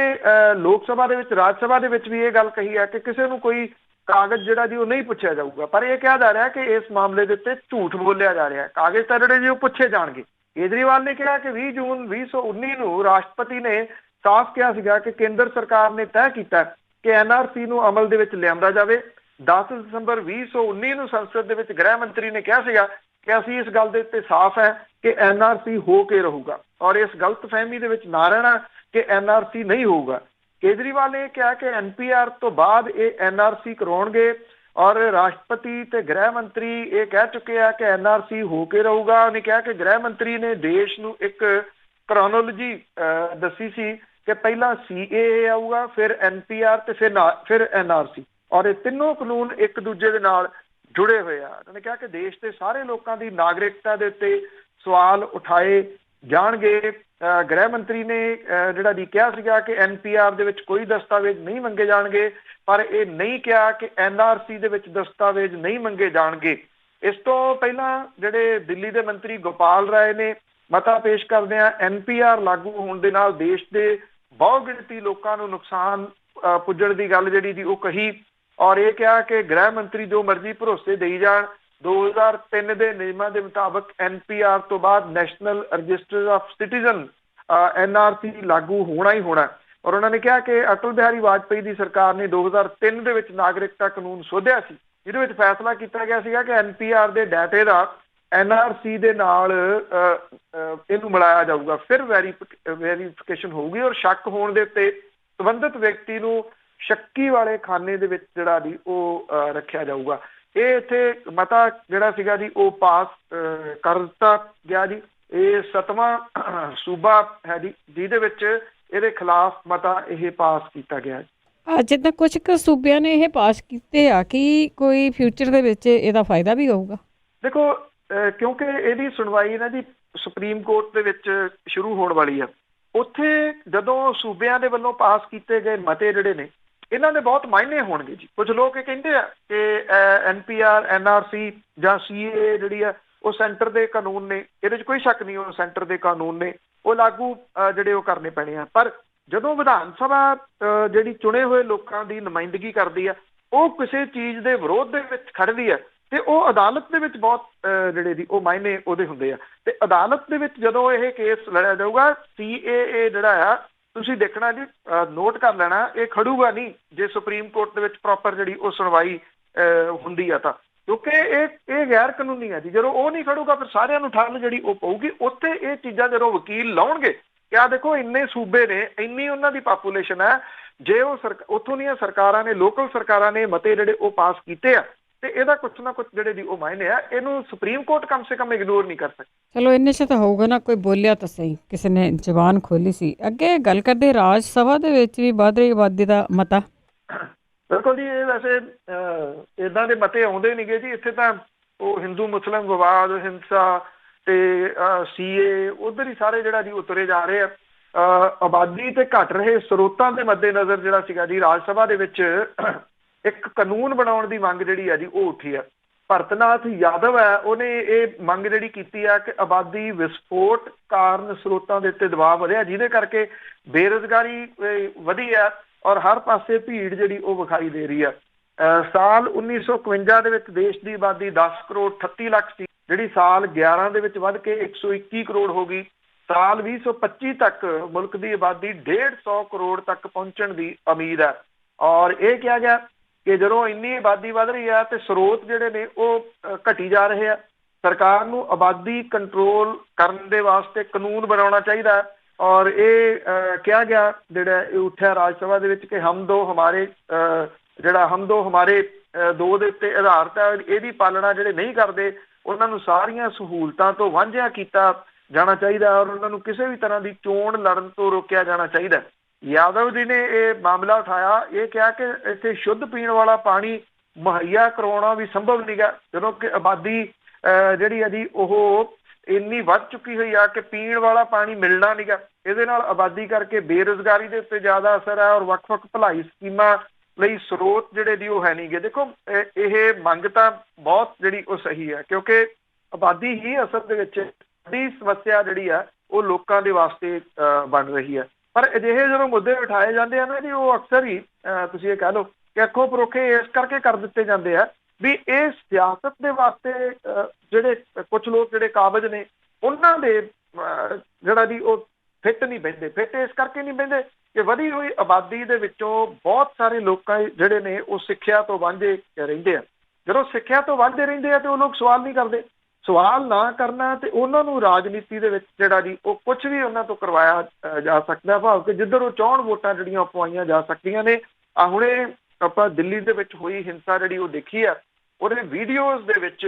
ਲੋਕ ਸਭਾ ਦੇ ਵਿੱਚ ਰਾਜ ਸਭਾ ਦੇ ਵਿੱਚ ਵੀ ਇਹ ਗੱਲ ਕਹੀ ਹੈ ਕਿ ਕਿਸੇ ਨੂੰ ਕੋਈ ਕਾਗਜ਼ ਜਿਹੜਾ ਜੀ ਉਹ ਨਹੀਂ ਪੁੱਛਿਆ ਜਾਊਗਾ। ਪਰ ਇਹ ਕਿਹਾ ਜਾ ਰਿਹਾ ਕਿ ਇਸ ਮਾਮਲੇ ਦੇ ਉੱਤੇ ਝੂਠ ਬੋਲਿਆ ਜਾ ਰਿਹਾ। ਕਾਗਜ਼ ਤਾਂ ਜਿਹੜੇ ਜੀ ਉਹ ਪੁੱਛੇ ਜਾਣਗੇ। ਕੇਜਰੀਵਾਲ ਨੇ ਕਿਹਾ ਕਿ 20 ਜੂਨ 2019 ਨੂੰ ਰਾਸ਼ਟਰਪਤੀ ਨੇ ਸਾਫ਼ ਕਿਹਾ ਸੀਗਾ ਕਿ ਕੇਂਦਰ ਸਰਕਾਰ ਨੇ ਤੈਅ ਕੀਤਾ ਕਿ NRC ਨੂੰ ਅਮਲ ਦੇ ਵਿੱਚ ਲਿਆਂਦਾ ਜਾਵੇ। 10 ਦਸੰਬਰ 2019 ਨੂੰ ਸੰਸਦ ਦੇ ਵਿੱਚ ਗ੍ਰਹਿ ਮੰਤਰੀ ਨੇ ਕਿਹਾ ਸੀਗਾ ਕਿ ਅਸੀਂ ਇਸ ਗੱਲ ਦੇ ਉੱਤੇ ਸਾਫ਼ ਹੈ ਕਿ NRC ਹੋ ਕੇ ਰਹੂਗਾ ਔਰ ਇਸ ਗਲਤਫਹਿਮੀ ਦੇ ਵਿੱਚ ਨਾ ਰਹਿਣਾ ਕਿ NRC ਨਹੀਂ ਹੋਊਗਾ। ਕੇਜਰੀਵਾਲ ਨੇ ਕਿਹਾ ਕਿ NPR ਤੋਂ ਬਾਅਦ ਇਹ NRC ਕਰਵਾਉਣਗੇ ਔਰ ਰਾਸ਼ਟਰਪਤੀ ਤੇ ਗ੍ਰਹਿ ਮੰਤਰੀ ਇਹ ਕਹਿ ਚੁੱਕੇ ਆ ਕਿ NRC ਹੋ ਕੇ ਰਹੂਗਾ। ਉਹਨੇ ਕਿਹਾ ਕਿ ਗ੍ਰਹਿ ਮੰਤਰੀ ਨੇ ਦੇਸ਼ ਨੂੰ ਇੱਕ ਕ੍ਰੋਨੋਲੋਜੀ ਦੱਸੀ ਸੀ ਕਿ ਪਹਿਲਾਂ CAA ਆਊਗਾ, ਫਿਰ NPR ਤੇ ਫਿਰ NRC ਔਰ ਇਹ ਤਿੰਨੋਂ ਕਾਨੂੰਨ ਇੱਕ ਦੂਜੇ ਦੇ ਨਾਲ ਜੁੜੇ ਹੋਏ ਆ। ਉਹਨੇ ਕਿਹਾ ਕਿ ਦੇਸ਼ ਦੇ ਸਾਰੇ ਲੋਕਾਂ ਦੀ ਨਾਗਰਿਕਤਾ ਦੇ ਉੱਤੇ ਸਵਾਲ ਉਠਾਏ ਜਾਣਗੇ। ਗ੍ਰਹਿ ਮੰਤਰੀ ਨੇ ਜਿਹੜਾ ਜੀ ਕਿਹਾ ਸੀਗਾ ਕਿ NPR ਦੇ ਵਿੱਚ ਕੋਈ ਦਸਤਾਵੇਜ਼ ਨਹੀਂ ਮੰਗੇ ਜਾਣਗੇ, ਪਰ ਇਹ ਨਹੀਂ ਕਿਹਾ ਕਿ NRC ਦੇ ਵਿੱਚ ਦਸਤਾਵੇਜ਼ ਨਹੀਂ ਮੰਗੇ ਜਾਣਗੇ। ਇਸ ਤੋਂ ਪਹਿਲਾਂ ਜਿਹੜੇ ਦਿੱਲੀ ਦੇ ਮੰਤਰੀ ਗੋਪਾਲ ਰਾਏ ਨੇ ਮਤਾ ਪੇਸ਼ ਕਰਦਿਆਂ NPR ਲਾਗੂ ਹੋਣ ਦੇ ਨਾਲ ਦੇਸ਼ ਦੇ ਬਹੁਗਿਣਤੀ ਲੋਕਾਂ ਨੂੰ ਨੁਕਸਾਨ ਪੁੱਜਣ ਦੀ ਗੱਲ ਜਿਹੜੀ ਜੀ ਉਹ ਕਹੀ ਔਰ ਇਹ ਕਿਹਾ ਕਿ ਗ੍ਰਹਿ ਮੰਤਰੀ ਜੋ ਮਰਜ਼ੀ ਭਰੋਸੇ ਦੇਈ ਜਾਣ। 2003 ਦੇ ਨਿਯਮਾਂ ਦੇ ਮੁਤਾਬਕ NPR ਤੋਂ ਬਾਅਦ national register of citizen NRC ਲਾਗੂ ਹੋਣਾ ਹੀ ਹੋਣਾ। ਔਰ ਉਹਨਾਂ ਨੇ ਕਿਹਾ ਕਿ ਅਟਲ ਬਿਹਾਰੀ ਵਾਜਪੇਈ ਦੀ ਸਰਕਾਰ ਨੇ 2003 ਦੇ ਵਿੱਚ ਨਾਗਰਿਕਤਾ ਕਾਨੂੰਨ ਸੋਧਿਆ ਸੀ, ਜਿਹਦੇ ਵਿੱਚ ਫੈਸਲਾ ਕੀਤਾ ਗਿਆ ਸੀਗਾ ਕਿ NPR ਦੇ ਡਾਟੇ ਦਾ NRC ਦੇ ਨਾਲ ਇਹਨੂੰ ਮਿਲਾਇਆ ਜਾਊਗਾ, ਫਿਰ ਵੈਰੀਫਿਕੇਸ਼ਨ ਹੋਊਗੀ ਔਰ ਸ਼ੱਕ ਹੋਣ ਦੇ ਉੱਤੇ ਸੰਬੰਧਿਤ ਵਿਅਕਤੀ ਨੂੰ ਸ਼ੱਕੀ ਵਾਲੇ ਖਾਨੇ ਦੇ ਵਿੱਚ ਜਿਹੜਾ ਜੀ ਉਹ ਰੱਖਿਆ ਜਾਊਗਾ। ਇਹ ਇੱਥੇ ਮਤਾ ਜਿਹੜਾ ਸੀਗਾ ਜੀ ਉਹ ਪਾਸ ਕਰ ਦਿੱਤਾ ਗਿਆ ਜੀ। ਇਹ 7ਵਾਂ ਸੂਬਾ ਹੈ ਜੀ ਜਿਹਦੇ ਵਿੱਚ ਇਹਦੇ ਖਿਲਾਫ ਮਤਾ ਇਹ ਪਾਸ ਕੀਤਾ ਗਿਆ। ਜਿੱਦਾਂ ਕੁਝ ਕੁ ਸੂਬਿਆਂ ਨੇ ਇਹ ਪਾਸ ਕੀਤੇ ਆ ਕਿ ਕੋਈ ਫਿਊਚਰ ਦੇ ਵਿੱਚ ਇਹਦਾ ਫਾਇਦਾ ਵੀ ਹੋਊਗਾ। ਦੇਖੋ ਕਿਉਂਕਿ ਇਹਦੀ ਸੁਣਵਾਈ ਨਾ ਜੀ ਸੁਪਰੀਮ ਕੋਰਟ ਦੇ ਵਿੱਚ ਸ਼ੁਰੂ ਹੋਣ ਵਾਲੀ ਆ। ਉੱਥੇ ਜਦੋਂ ਸੂਬਿਆਂ ਦੇ ਵੱਲੋਂ ਪਾਸ ਕੀਤੇ ਗਏ ਮਤੇ ਜਿਹੜੇ ਨੇ ਇਹਨਾਂ ਦੇ ਬਹੁਤ ਮਾਇਨੇ ਹੋਣਗੇ ਜੀ। ਕੁਝ ਲੋਕ ਇਹ ਕਹਿੰਦੇ ਆ ਕਿ NPR NRC ਜਾਂ CAA ਜਿਹੜੀ ਆ ਉਹ ਸੈਂਟਰ ਦੇ ਕਾਨੂੰਨ ਨੇ, ਇਹਦੇ 'ਚ ਕੋਈ ਸ਼ੱਕ ਨਹੀਂ ਉਹ ਸੈਂਟਰ ਦੇ ਕਾਨੂੰਨ ਨੇ, ਉਹ ਲਾਗੂ ਜਿਹੜੇ ਉਹ ਕਰਨੇ ਪੈਣੇ ਆ। ਪਰ ਜਦੋਂ ਵਿਧਾਨ ਸਭਾ ਜਿਹੜੀ ਚੁਣੇ ਹੋਏ ਲੋਕਾਂ ਦੀ ਨੁਮਾਇੰਦਗੀ ਕਰਦੀ ਆ ਉਹ ਕਿਸੇ ਚੀਜ਼ ਦੇ ਵਿਰੋਧ ਦੇ ਵਿੱਚ ਖੜਦੀ ਆ ਤੇ ਉਹ ਅਦਾਲਤ ਦੇ ਵਿੱਚ ਬਹੁਤ ਜਿਹੜੇ ਦੀ ਉਹ ਮਾਇਨੇ ਉਹਦੇ ਹੁੰਦੇ ਆ। ਤੇ ਅਦਾਲਤ ਦੇ ਵਿੱਚ ਜਦੋਂ ਇਹ ਕੇਸ ਲੜਿਆ ਜਾਊਗਾ CAA ਜਿਹੜਾ ਆ ਤੁਸੀਂ ਦੇਖਣਾ ਜੀ, ਨੋਟ ਕਰ ਲੈਣਾ, ਇਹ ਖੜੂਗਾ ਨਹੀਂ ਜੇ ਸੁਪਰੀਮ ਕੋਰਟ ਦੇ ਵਿੱਚ ਪ੍ਰੋਪਰ ਜਿਹੜੀ ਉਹ ਸੁਣਵਾਈ ਹੁੰਦੀ ਆ ਤਾਂ, ਕਿਉਂਕਿ ਇਹ ਗੈਰ ਕਾਨੂੰਨੀ ਹੈ ਜੀ। ਜਦੋਂ ਉਹ ਨਹੀਂ ਖੜੂਗਾ ਫਿਰ ਸਾਰਿਆਂ ਨੂੰ ਠੱਲ ਜਿਹੜੀ ਉਹ ਪਊਗੀ। ਉੱਥੇ ਇਹ ਚੀਜ਼ਾਂ ਜਦੋਂ ਵਕੀਲ ਲਾਉਣਗੇ ਕਿ ਆਹ ਦੇਖੋ ਇੰਨੇ ਸੂਬੇ ਨੇ, ਇੰਨੀ ਉਹਨਾਂ ਦੀ ਪਾਪੂਲੇਸ਼ਨ ਹੈ, ਜੇ ਉਹ ਉੱਥੋਂ ਦੀਆਂ ਸਰਕਾਰਾਂ ਨੇ, ਲੋਕਲ ਸਰਕਾਰਾਂ ਨੇ ਮਤੇ ਜਿਹੜੇ ਉਹ ਪਾਸ ਕੀਤੇ ਆ, ਤੇ ਇਹਦਾ ਕੁਛ ਨਾ ਕੁਛ ਜਿਹੜੇ ਦੀ ਉਹ ਮਾਇਨੇ ਆ, ਇਹਨੂੰ ਸੁਪਰੀਮ ਕੋਰਟ ਕਮ ਸੇ ਕਮ ਇਗਨੋਰ ਨਹੀਂ ਕਰ ਸਕਦੀ। ਚਲੋ ਇੰਨੇ 'ਚ ਤਾਂ ਹੋਊਗਾ ਨਾ, ਕੋਈ ਬੋਲਿਆ ਤਾਂ ਸਹੀ, ਕਿਸੇ ਨੇ ਜ਼ਬਾਨ ਖੋਲੀ ਸੀ। ਅੱਗੇ ਗੱਲ ਕਰਦੇ ਰਾਜ ਸਭਾ ਦੇ ਵਿੱਚ ਵੀ ਵੱਧ ਰਹੀ ਆਬਾਦੀ ਦਾ ਮਤਾ। ਬਿਲਕੁਲ ਜੀ, ਇਹ ਵੈਸੇ ਇੱਦਾਂ ਦੇ ਮਤੇ ਆਉਂਦੇ ਨਹੀਂਗੇ ਜੀ। ਇੱਥੇ ਤਾਂ ਉਹ ਹਿੰਦੂ ਮੁਸਲਿਮ ਵਿਵਾਦ, ਹਿੰਸਾ ਤੇ CA ਉਧਰ ਹੀ ਸਾਰੇ ਜਿਹੜਾ ਜੀ ਉਤਰੇ ਜਾ ਰਹੇ ਆ। ਆਬਾਦੀ ਤੇ ਘਟ ਰਹੇ ਸਰੋਤਾਂ ਦੇ ਮੱਦੇਨਜ਼ਰ ਜਿਹੜਾ ਸੀਗਾ ਜੀ, ਰਾਜ ਸਭਾ ਦੇ ਵਿੱਚ ਇੱਕ ਕਾਨੂੰਨ ਬਣਾਉਣ ਦੀ ਮੰਗ ਜਿਹੜੀ ਆ ਜੀ ਉਹ ਉੱਠੀ ਆ। ਭਰਤਨਾਥ ਯਾਦਵ ਹੈ, ਉਹਨੇ ਇਹ ਮੰਗ ਜਿਹੜੀ ਕੀਤੀ ਆ ਕਿ ਆਬਾਦੀ ਵਿਸਫੋਟ ਕਾਰਨ ਸਰੋਤਾਂ ਦੇ ਉੱਤੇ ਦਬਾਅ ਵਧਿਆ, ਜਿਹਦੇ ਕਰਕੇ ਬੇਰੁਜ਼ਗਾਰੀ ਵਧੀ ਆ ਔਰ ਹਰ ਪਾਸੇ ਭੀੜ ਜਿਹੜੀ ਉਹ ਵਿਖਾਈ ਦੇ ਰਹੀ ਆ। ਸਾਲ 1951 ਦੇ ਵਿੱਚ ਦੇਸ਼ ਦੀ ਆਬਾਦੀ 10 ਕਰੋੜ 38 ਲੱਖ ਸੀ, ਜਿਹੜੀ ਸਾਲ 11 ਦੇ ਵਿੱਚ ਵੱਧ ਕੇ 121 ਕਰੋੜ ਹੋ ਗਈ। ਸਾਲ 2025 ਤੱਕ ਮੁਲਕ ਦੀ ਆਬਾਦੀ 150 ਕਰੋੜ ਤੱਕ ਪਹੁੰਚਣ ਦੀ ਉਮੀਦ ਹੈ। ਔਰ ਇਹ ਕਿਹਾ ਗਿਆ ਕਿ ਜਦੋਂ ਇੰਨੀ ਆਬਾਦੀ ਵੱਧ ਰਹੀ ਹੈ ਤੇ ਸਰੋਤ ਜਿਹੜੇ ਨੇ ਉਹ ਘਟੀ ਜਾ ਰਹੇ ਆ। ਸਰਕਾਰ ਨੂੰ ਆਬਾਦੀ ਕੰਟਰੋਲ ਕਰਨ ਦੇ ਵਾਸਤੇ ਕਾਨੂੰਨ ਬਣਾਉਣਾ ਚਾਹੀਦਾ। ਔਰ ਇਹ ਕਿਹਾ ਗਿਆ, ਜਿਹੜਾ ਇਹ ਉੱਠਿਆ ਰਾਜ ਸਭਾ ਦੇ ਵਿੱਚ, ਕਿ ਹਮ ਦੋ ਹਮਾਰੇ ਦੋ ਦੇ ਉੱਤੇ ਆਧਾਰਿਤ ਹੈ। ਇਹਦੀ ਪਾਲਣਾ ਜਿਹੜੇ ਨਹੀਂ ਕਰਦੇ ਉਹਨਾਂ ਨੂੰ ਸਾਰੀਆਂ ਸਹੂਲਤਾਂ ਤੋਂ ਵਾਂਝਿਆ ਕੀਤਾ ਜਾਣਾ ਚਾਹੀਦਾ ਔਰ ਉਹਨਾਂ ਨੂੰ ਕਿਸੇ ਵੀ ਤਰ੍ਹਾਂ ਦੀ ਚੋਣ ਲੜਨ ਤੋਂ ਰੋਕਿਆ ਜਾਣਾ ਚਾਹੀਦਾ। ਯਾਦਵ ਜੀ ਨੇ ਇਹ ਮਾਮਲਾ ਉਠਾਇਆ, ਇਹ ਕਿਹਾ ਕਿ ਇੱਥੇ ਸ਼ੁੱਧ ਪੀਣ ਵਾਲਾ ਪਾਣੀ ਮੁਹੱਈਆ ਕਰਵਾਉਣਾ ਵੀ ਸੰਭਵ ਨਹੀਂਗਾ, ਜਦੋਂ ਕਿ ਆਬਾਦੀ ਜਿਹੜੀ ਹੈ ਜੀ ਉਹ ਇੰਨੀ ਵੱਧ ਚੁੱਕੀ ਹੋਈ ਆ ਕਿ ਪੀਣ ਵਾਲਾ ਪਾਣੀ ਮਿਲਣਾ ਨਹੀਂਗਾ। ਇਹਦੇ ਨਾਲ ਆਬਾਦੀ ਕਰਕੇ ਬੇਰੁਜ਼ਗਾਰੀ ਦੇ ਉੱਤੇ ਜ਼ਿਆਦਾ ਅਸਰ ਹੈ ਔਰ ਵੱਖ-ਵੱਖ ਭਲਾਈ ਸਕੀਮਾਂ ਲਈ ਸਰੋਤ ਜਿਹੜੇ ਦੀ ਉਹ ਹੈ ਨਹੀਂਗੇ। ਦੇਖੋ ਇਹ ਮੰਗ ਤਾਂ ਬਹੁਤ ਜਿਹੜੀ ਉਹ ਸਹੀ ਹੈ, ਕਿਉਂਕਿ ਆਬਾਦੀ ਹੀ ਅਸਲ ਦੇ ਵਿੱਚ ਵੱਡੀ ਸਮੱਸਿਆ ਜਿਹੜੀ ਆ ਉਹ ਲੋਕਾਂ ਦੇ ਵਾਸਤੇ ਬਣ ਰਹੀ ਹੈ। ਪਰ ਅਜਿਹੇ ਜਦੋਂ ਮੁੱਦੇ ਉਠਾਏ ਜਾਂਦੇ ਆ ਨਾ ਜੀ, ਉਹ ਅਕਸਰ ਹੀ ਤੁਸੀਂ ਇਹ ਕਹਿ ਲਓ ਕਿ ਅੱਖੋਂ ਪਰੋਖੇ ਇਸ ਕਰਕੇ ਕਰ ਦਿੱਤੇ ਜਾਂਦੇ ਆ ਵੀ ਇਹ ਸਿਆਸਤ ਦੇ ਵਾਸਤੇ ਜਿਹੜੇ ਕੁਝ ਲੋਕ ਜਿਹੜੇ ਕਾਬਜ਼ ਨੇ ਉਹਨਾਂ ਦੇ ਜਿਹੜਾ ਜੀ ਉਹ ਫਿੱਟ ਨਹੀਂ ਬਹਿੰਦੇ। ਫਿੱਟ ਇਸ ਕਰਕੇ ਨਹੀਂ ਬਹਿੰਦੇ ਕਿ ਵਧੀ ਹੋਈ ਆਬਾਦੀ ਦੇ ਵਿੱਚੋਂ ਬਹੁਤ ਸਾਰੇ ਲੋਕਾਂ ਜਿਹੜੇ ਨੇ ਉਹ ਸਿੱਖਿਆ ਤੋਂ ਵਾਂਝੇ ਰਹਿੰਦੇ ਆ। ਜਦੋਂ ਸਿੱਖਿਆ ਤੋਂ ਵਾਂਝੇ ਰਹਿੰਦੇ ਆ ਤੇ ਉਹ ਲੋਕ ਸਵਾਲ ਨਹੀਂ ਕਰਦੇ। ਸਵਾਲ ਨਾ ਕਰਨਾ ਤੇ ਉਹਨਾਂ ਨੂੰ ਰਾਜਨੀਤੀ ਦੇ ਵਿੱਚ ਜਿਹੜਾ ਜੀ ਉਹ ਕੁਝ ਵੀ ਉਹਨਾਂ ਤੋਂ ਕਰਵਾਇਆ ਜਾ ਸਕਦਾ, ਭਾਵ ਕਿ ਜਿੱਧਰ ਉਹ ਚਾਹੁਣ ਵੋਟਾਂ ਜਿਹੜੀਆਂ ਉਹ ਪਵਾਈਆਂ ਜਾ ਸਕਦੀਆਂ ਨੇ। ਹੁਣੇ ਆਪਾਂ ਦਿੱਲੀ ਦੇ ਵਿੱਚ ਹੋਈ ਹਿੰਸਾ ਜਿਹੜੀ ਉਹ ਦੇਖੀ ਆ, ਉਹਦੇ ਵੀਡੀਓਜ਼ ਦੇ ਵਿੱਚ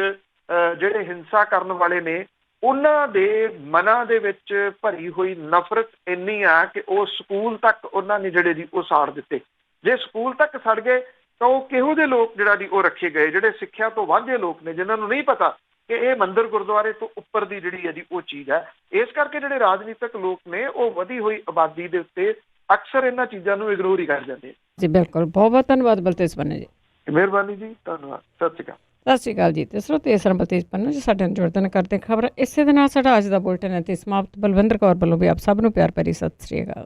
ਜਿਹੜੇ ਹਿੰਸਾ ਕਰਨ ਵਾਲੇ ਨੇ ਉਹਨਾਂ ਦੇ ਮਨਾਂ ਦੇ ਵਿੱਚ ਭਰੀ ਹੋਈ ਨਫ਼ਰਤ ਇੰਨੀ ਆ ਕਿ ਉਹ ਸਕੂਲ ਤੱਕ ਉਹਨਾਂ ਨੇ ਜਿਹੜੇ ਜੀ ਉਹ ਸਾੜ ਦਿੱਤੇ। ਜੇ ਸਕੂਲ ਤੱਕ ਸੜ ਗਏ ਤਾਂ ਉਹ ਕਿਹੋ ਜਿਹੇ ਲੋਕ ਜਿਹੜਾ ਜੀ ਉਹ ਰੱਖੇ ਗਏ, ਜਿਹੜੇ ਸਿੱਖਿਆ ਤੋਂ ਵਾਂਝੇ ਲੋਕ ਨੇ, ਜਿਨ੍ਹਾਂ ਨੂੰ ਨਹੀਂ ਪਤਾ ਕਿ ਇਹ ਮੰਦਿਰ ਗੁਰਦੁਆਰੇ ਤੋਂ ਉੱਪਰ ਦੀ ਜਿਹੜੀ ਹੈ ਜੀ ਉਹ ਚੀਜ਼ ਹੈ। ਇਸ ਕਰਕੇ ਜਿਹੜੇ ਰਾਜਨੀਤਿਕ ਲੋਕ ਨੇ ਉਹ ਵਧੀ ਹੋਈ ਆਬਾਦੀ ਦੇ ਉੱਤੇ ਅਕਸਰ ਇਹਨਾਂ ਚੀਜ਼ਾਂ ਨੂੰ ਇਗਨੋਰ ਹੀ ਕਰ ਜਾਂਦੇ ਜੀ। ਬਿਲਕੁਲ, ਬਹੁਤ ਬਹੁਤ ਧੰਨਵਾਦ ਬਲਤੇਜ ਪੰਨੂ ਜੀ। ਮਿਹਰਬਾਨੀ ਜੀ, ਧੰਨਵਾਦ। ਸਤਿ ਸ਼੍ਰੀ ਅਕਾਲ। ਸਤਿ ਸ਼੍ਰੀ ਅਕਾਲ ਜੀ। ਤੇ ਸਰੋਤੇ ਇਸ ਤਰ੍ਹਾਂ ਬਲਤੇਜ ਪੰਨੂ ਜੀ ਸਾਡੇ ਨਾਲ ਜੁੜਦੇ ਕਰਦੇ ਖਬਰ। ਇਸੇ ਦੇ ਨਾਲ ਸਾਡਾ ਅੱਜ ਦਾ ਬੁਲਟਨ ਹੈ ਤੇ ਸਮਾਪਤ। ਬਲਵਿੰਦਰ ਕੌਰ ਵੱਲੋਂ ਵੀ ਆਪ ਸਭ ਨੂੰ ਪਿਆਰ ਭਰੀ ਸਤਿ ਸ਼੍ਰੀ ਅਕਾਲ।